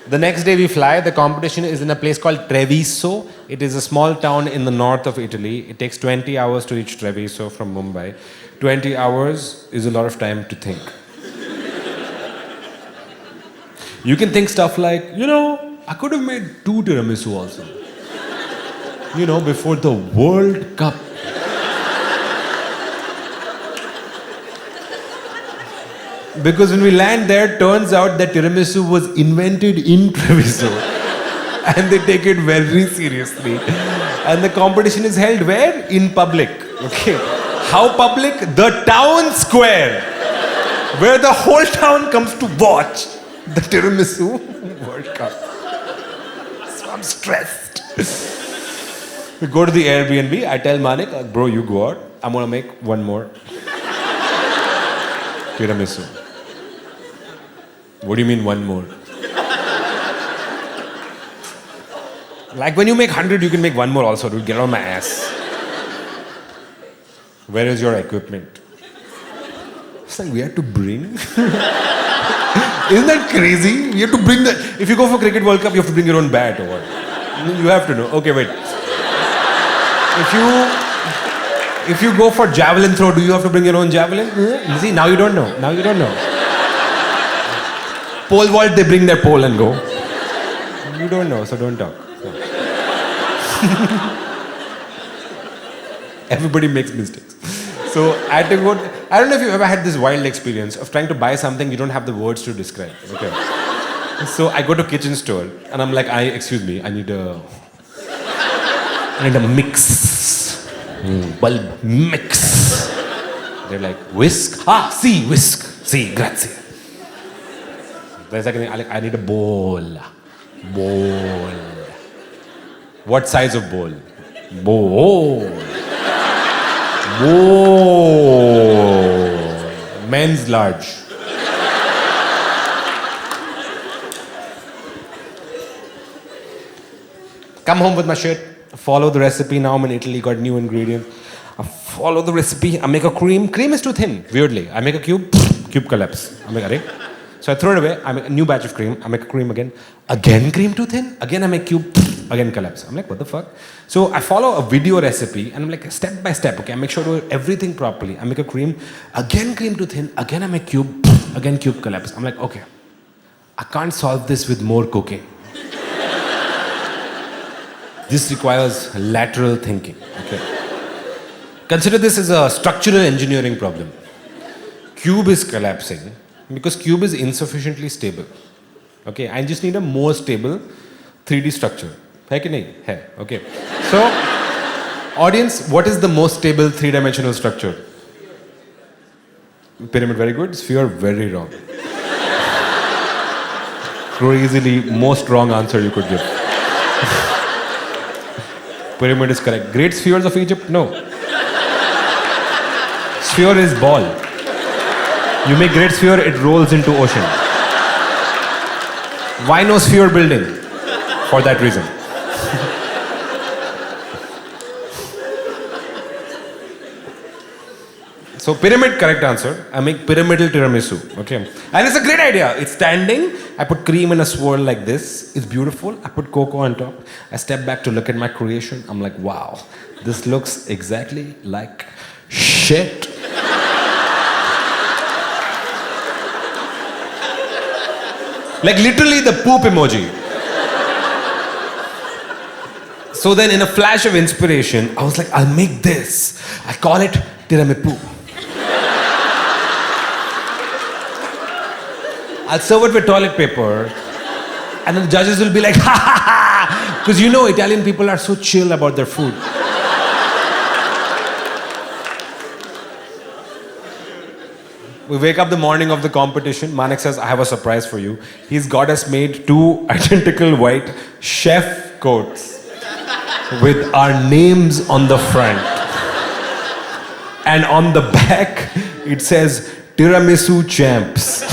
the next day we fly. The competition is in a place called Treviso. It is a small town in the north of Italy. It takes 20 hours to reach Treviso from Mumbai. 20 hours is a lot of time to think. You can think stuff like, you know, I could have made 2 tiramisu also. You know, before the World Cup. Because when we land there, turns out that tiramisu was invented in Treviso. And they take it very seriously. And the competition is held where? In public. Okay. How public? The town square. where the whole town comes to watch the Tiramisu World Cup. So I'm stressed. We go to the Airbnb. I tell Manik, bro, you go out. I'm gonna make one more tiramisu. What do you mean one more? Like when you make 100, you can make one more also, dude. Get on my ass. Where is your equipment? It's like we had to bring. Isn't that crazy? We have to bring the. If you go for Cricket World Cup, you have to bring your own bat or what? You have to know. Okay, wait. If you go for javelin throw, do you have to bring your own javelin? See, now you don't know. Now you don't know. Pole vault, they bring their pole and go. You don't know, so don't talk. Everybody makes mistakes. So I had to go. I don't know if you've ever had this wild experience of trying to buy something you don't have the words to describe. Okay. So I go to kitchen store and I'm like, excuse me, I need a mix. Bulb mix. They're like, whisk? Si, whisk. Si, grazie. There's like, I need a bowl. Bowl. What size of bowl? Bowl. Bowl. Men's large. Come home with my shit. Follow the recipe. Now I'm in Italy, got new ingredients. I follow the recipe. I make a cream. Cream is too thin, weirdly. I make a cube, cube collapse. I make a So I throw it away. I make a new batch of cream. I make a cream again. Again cream too thin. Again I make cube, again collapse. I'm like, what the fuck? So I follow a video recipe and I'm like, step by step, okay? I make sure to do everything properly. I make a cream. Again cream too thin. Again I make cube, again cube collapse. I'm like, okay. I can't solve this with more cooking. This requires lateral thinking. Okay. Consider this as a structural engineering problem. Cube is collapsing because cube is insufficiently stable. Okay, I just need a more stable 3D structure. Hai ki nahi? Hai. Okay. So, audience, what is the most stable 3-dimensional structure? Pyramid, very good. Sphere, very wrong. Crazily, most wrong answer you could give. Pyramid is correct. Great spheres of Egypt? No. Sphere is ball. You make great sphere, it rolls into ocean. Why no sphere building? For that reason. So pyramid, correct answer. I make pyramidal tiramisu. Okay. And it's a great idea. It's standing. I put cream in a swirl like this. It's beautiful. I put cocoa on top. I step back to look at my creation. I'm like, wow, this looks exactly like shit. Like literally the poop emoji. So then in a flash of inspiration, I was like, I'll make this. I call it tiramisu. I'll serve it with toilet paper, and then the judges will be like, ha ha ha! Because you know Italian people are so chill about their food. We wake up the morning of the competition. Manik says, I have a surprise for you. He's got us made 2 identical white chef coats with our names on the front. And on the back, it says, Tiramisu Champs.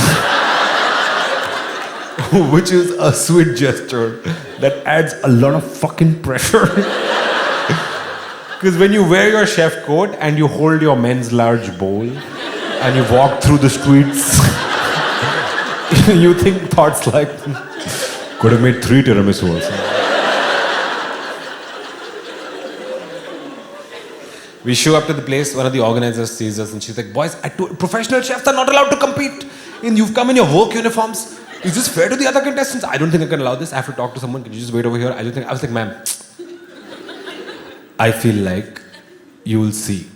Which is a sweet gesture that adds a lot of fucking pressure. Because when you wear your chef coat and you hold your men's large bowl and you walk through the streets, you think thoughts like, could have made 3 tiramisu also. We show up to the place, one of the organizers sees us and she's like, boys, professional chefs are not allowed to compete. You've come in your work uniforms. Is this fair to the other contestants? I don't think I can allow this. I have to talk to someone. Can you just wait over here? I was like, ma'am, I feel like you will see.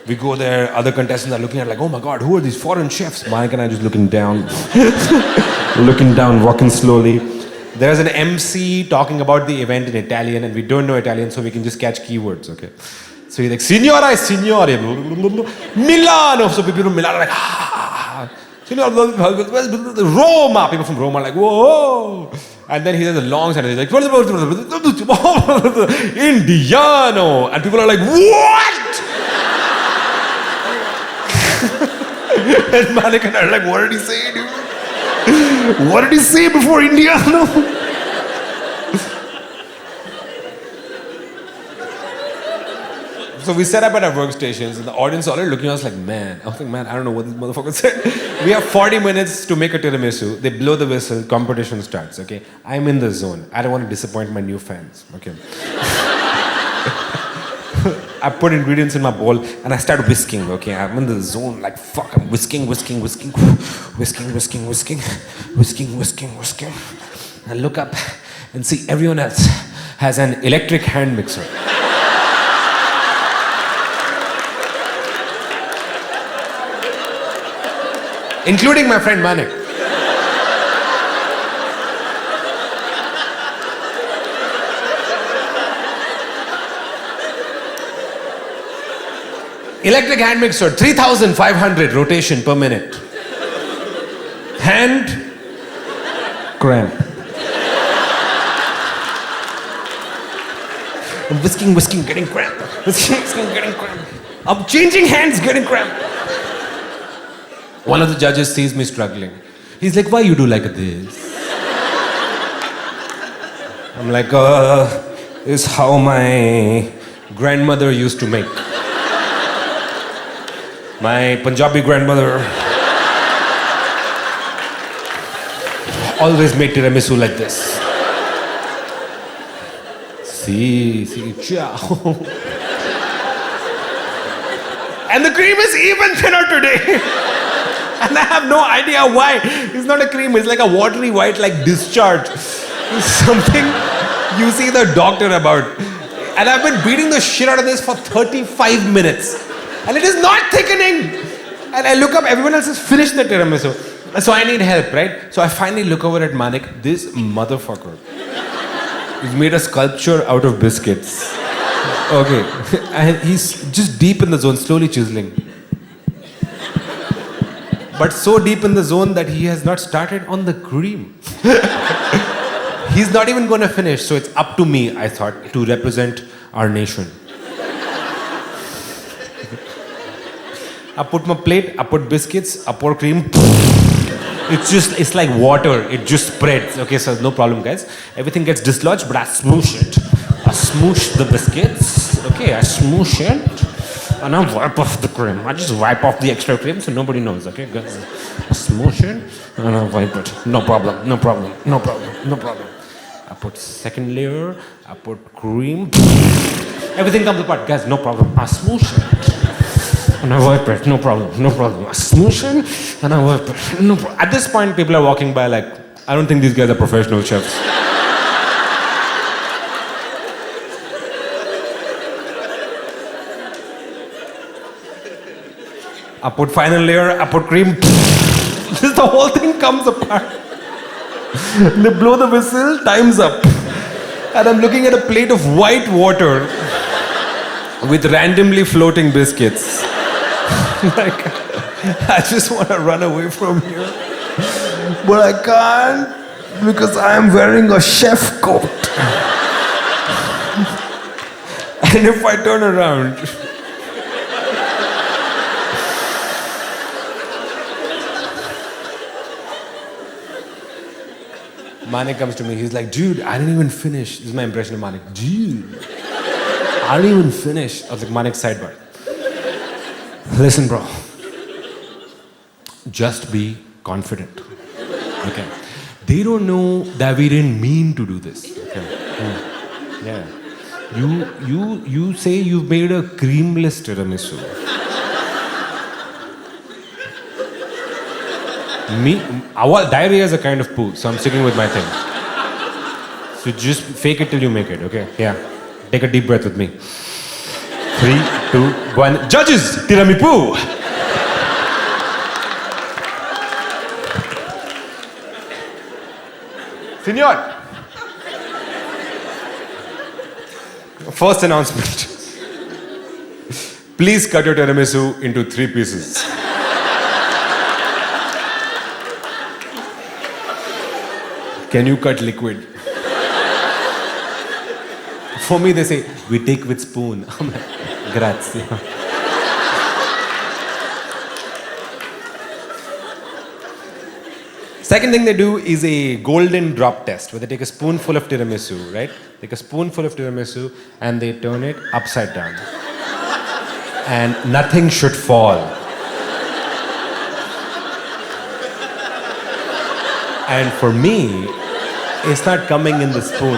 We go there, other contestants are looking at like, oh my God, who are these foreign chefs? Mike and I just looking down, walking slowly. There's an MC talking about the event in Italian, and we don't know Italian, so we can just catch keywords, okay? So he's like, Signora e signore, Milano. So people from Milano are like, Roma. People from Roma are like, whoa. And then he has a long sentence. He's like, Indiano. And people are like, what? And Malik and I are like, what did he say, dude? What did he say before Indiano? So we set up at our workstations, and the audience already looking at us like, man. I was like, man, I don't know what this motherfucker said. We have 40 minutes to make a tiramisu. They blow the whistle, competition starts, okay? I'm in the zone. I don't want to disappoint my new fans, okay? I put ingredients in my bowl, and I start whisking, okay? I'm in the zone, like, fuck, I'm whisking. I look up and see everyone else has an electric hand mixer. Including my friend Manik. Electric hand mixer, 3,500 rotation per minute. Hand cramp. I'm whisking, getting cramp. Whisking, getting cramp. I'm changing hands, getting cramp. One of the judges sees me struggling. He's like, why you do like this? I'm like, this is how my grandmother used to make. My Punjabi grandmother always made tiramisu like this. See, ciao. And the cream is even thinner today. And I have no idea why. It's not a cream, it's like a watery white, like discharge. It's something you see the doctor about. And I've been beating the shit out of this for 35 minutes. And it is not thickening. And I look up, everyone else has finished the tiramisu. So I need help, right? So I finally look over at Manik. This motherfucker. He's made a sculpture out of biscuits. Okay. And he's just deep in the zone, slowly chiseling. But so deep in the zone that he has not started on the cream. He's not even going to finish, so it's up to me, I thought, to represent our nation. I put my plate, I put biscuits, I pour cream. It's like water, it just spreads. Okay, so no problem, guys. Everything gets dislodged, but I smoosh it. I smoosh the biscuits. Okay, I smoosh it. And I wipe off the cream. I just wipe off the extra cream so nobody knows, okay, guys? I smoosh it and I wipe it. No problem. I put second layer, I put cream. Everything comes apart, guys, no problem. I smoosh it and I wipe it. No problem. I smoosh it and I wipe it. No problem. At this point, people are walking by like, I don't think these guys are professional chefs. I put final layer, I put cream. The whole thing comes apart. They blow the whistle, time's up. And I'm looking at a plate of white water with randomly floating biscuits. Like, I just want to run away from here. But I can't because I am wearing a chef coat. And if I turn around, Manik comes to me, he's like, dude, I didn't even finish. This is my impression of Manik. Dude, I didn't even finish. I was like, Manik, sidebar. Listen, bro. Just be confident. Okay. They don't know that we didn't mean to do this. Okay. Yeah. You say you've made a creamless tiramisu. Diarrhea is a kind of poo, so I'm sticking with my thing. So just fake it till you make it, okay? Yeah. Take a deep breath with me. 3, 2, 1. Judges, tiramisu. Senor. First announcement. Please cut your tiramisu into 3 pieces. Can you cut liquid? For me, they say, we take with spoon. I'm like, grazie. Second thing they do is a golden drop test, where they take a spoonful of tiramisu, right? Take a spoonful of tiramisu and they turn it upside down. And nothing should fall. And for me, it's not coming in the spoon.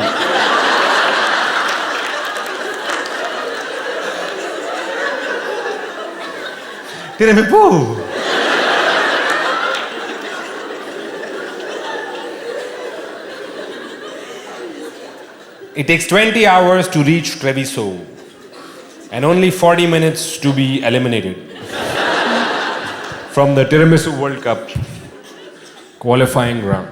Tiramisu! It takes 20 hours to reach Treviso and only 40 minutes to be eliminated from the Tiramisu World Cup qualifying round.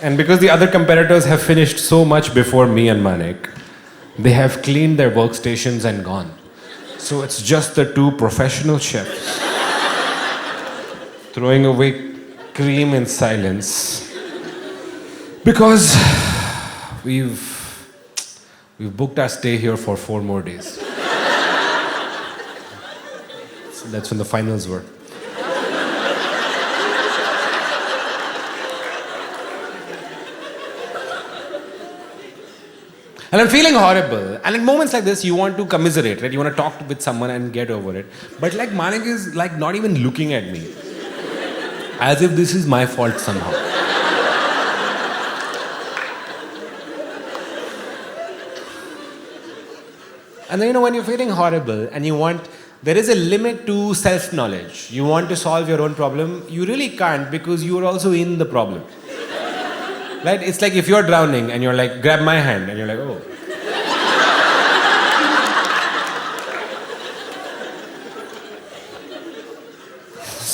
And because the other competitors have finished so much before me and Manik, they have cleaned their workstations and gone. So it's just the 2 professional chefs throwing away cream in silence because we've booked our stay here for 4 more days. So that's when the finals were. And I'm feeling horrible. And in moments like this, you want to commiserate, right? You want to talk with someone and get over it. But like Manik is like not even looking at me. As if this is my fault somehow. And then, when you're feeling horrible and there is a limit to self-knowledge. You want to solve your own problem, you really can't because you're also in the problem. Right? It's like if you're drowning and you're like, grab my hand, and you're like, oh.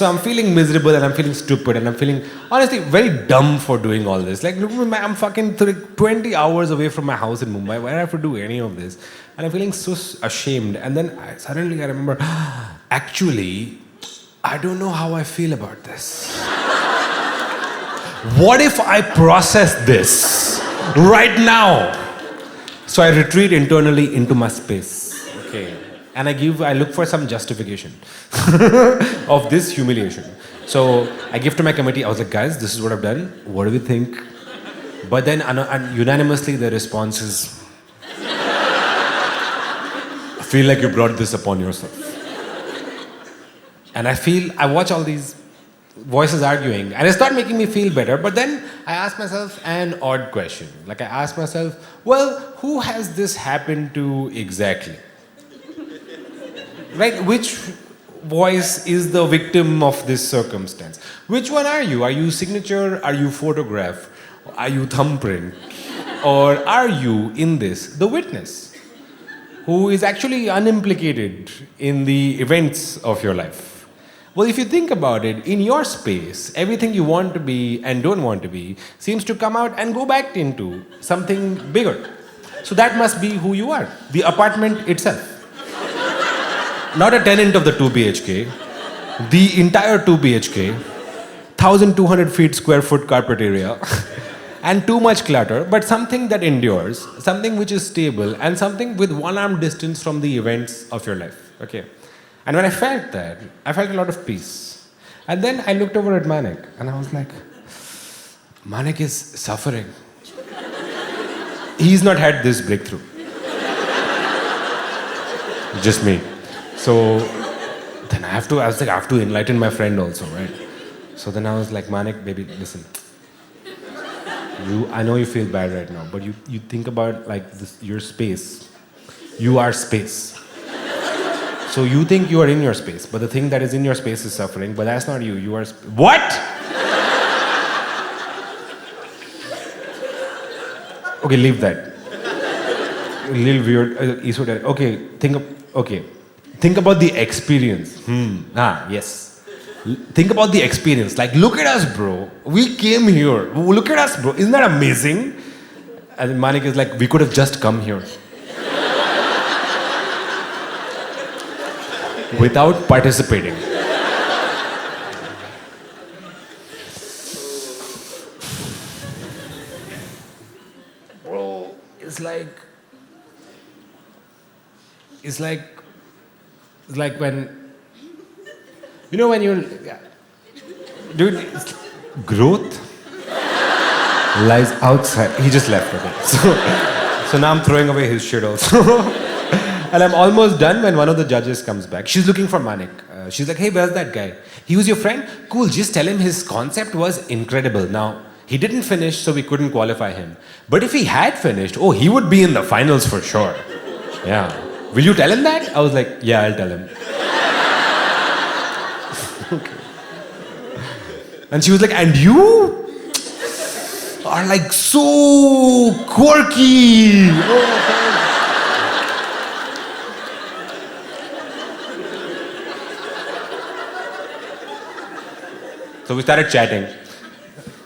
So I'm feeling miserable and I'm feeling stupid and I'm feeling, honestly, very dumb for doing all this. Like, look, I'm fucking 20 hours away from my house in Mumbai. Why do I have to do any of this? And I'm feeling so ashamed. And then suddenly I remember, actually, I don't know how I feel about this. What if I process this right now? So I retreat internally into my space. Okay. And I look for some justification of this humiliation. So I give to my committee, I was like, guys, this is what I've done. What do we think? But then unanimously the response is, I feel like you brought this upon yourself. And I watch all these voices arguing, and it's not making me feel better, but then I ask myself an odd question. Like I ask myself, well, who has this happened to exactly? Right? Which voice is the victim of this circumstance? Which one are you? Are you signature? Are you photograph? Are you thumbprint? Or are you, in this, the witness? Who is actually unimplicated in the events of your life? Well, if you think about it, in your space, everything you want to be and don't want to be seems to come out and go back into something bigger. So that must be who you are, the apartment itself. Not a tenant of the 2 BHK, the entire 2 BHK, 1,200 feet square foot carpet area, and too much clutter, but something that endures, something which is stable, and something with 1 arm distance from the events of your life. Okay. And when I felt that, I felt a lot of peace. And then I looked over at Manik, and I was like, Manik is suffering. He's not had this breakthrough. Just me. So then I was like, I have to enlighten my friend also, right? So then I was like, Manik, baby, listen. I know you feel bad right now, but you think about like this, your space. You are space. So you think you are in your space, but the thing that is in your space is suffering, but that's not you. You are... What? Okay, leave that. A little weird, esoteric. Okay, think about the experience. Yes. Think about the experience. Like, look at us, bro. We came here. Look at us, bro. Isn't that amazing? And Manik is like, we could have just come here. Without participating. Bro, it's like when, you know, when you, dude, growth lies outside. He just left, okay. So now I'm throwing away his shit also. And I'm almost done when one of the judges comes back. She's looking for Manik. She's like, hey, where's that guy? He was your friend? Cool, just tell him his concept was incredible. Now, he didn't finish, so we couldn't qualify him. But if he had finished, oh, he would be in the finals for sure. Yeah. Will you tell him that? I was like, yeah, I'll tell him. Okay. And she was like, and you are like so quirky. Oh, so we started chatting.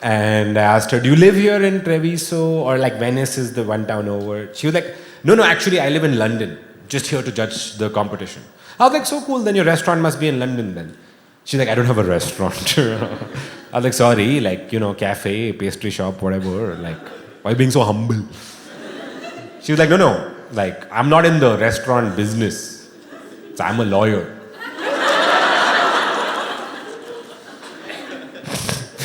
And I asked her, do you live here in Treviso? Or like Venice is the one town over? She was like, no, actually I live in London. Just here to judge the competition. I was like, so cool, then your restaurant must be in London then. She's like, I don't have a restaurant. I was like, sorry, like, you know, cafe, pastry shop, whatever. Like, why are you being so humble? She was like, no, like, I'm not in the restaurant business. So I'm a lawyer.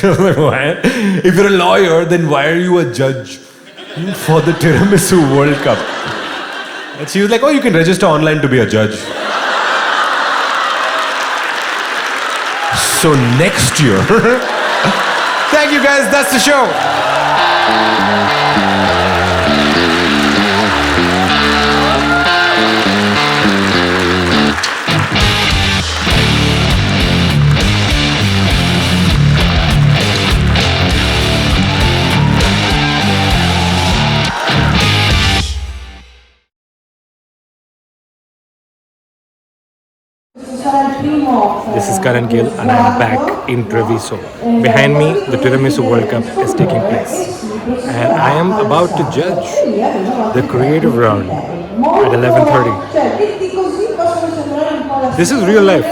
Why? If you're a lawyer, then why are you a judge for the Tiramisu World Cup? And she was like, oh, you can register online to be a judge. So next year. Thank you guys, that's the show. This is Karan Gill and I am back in Treviso. Behind me, the Tiramisu World Cup is taking place. And I am about to judge the creative round at 11:30. This is real life.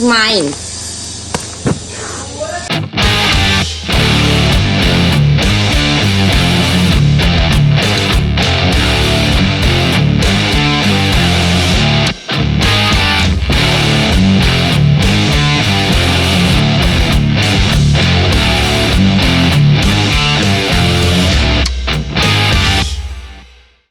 Mine.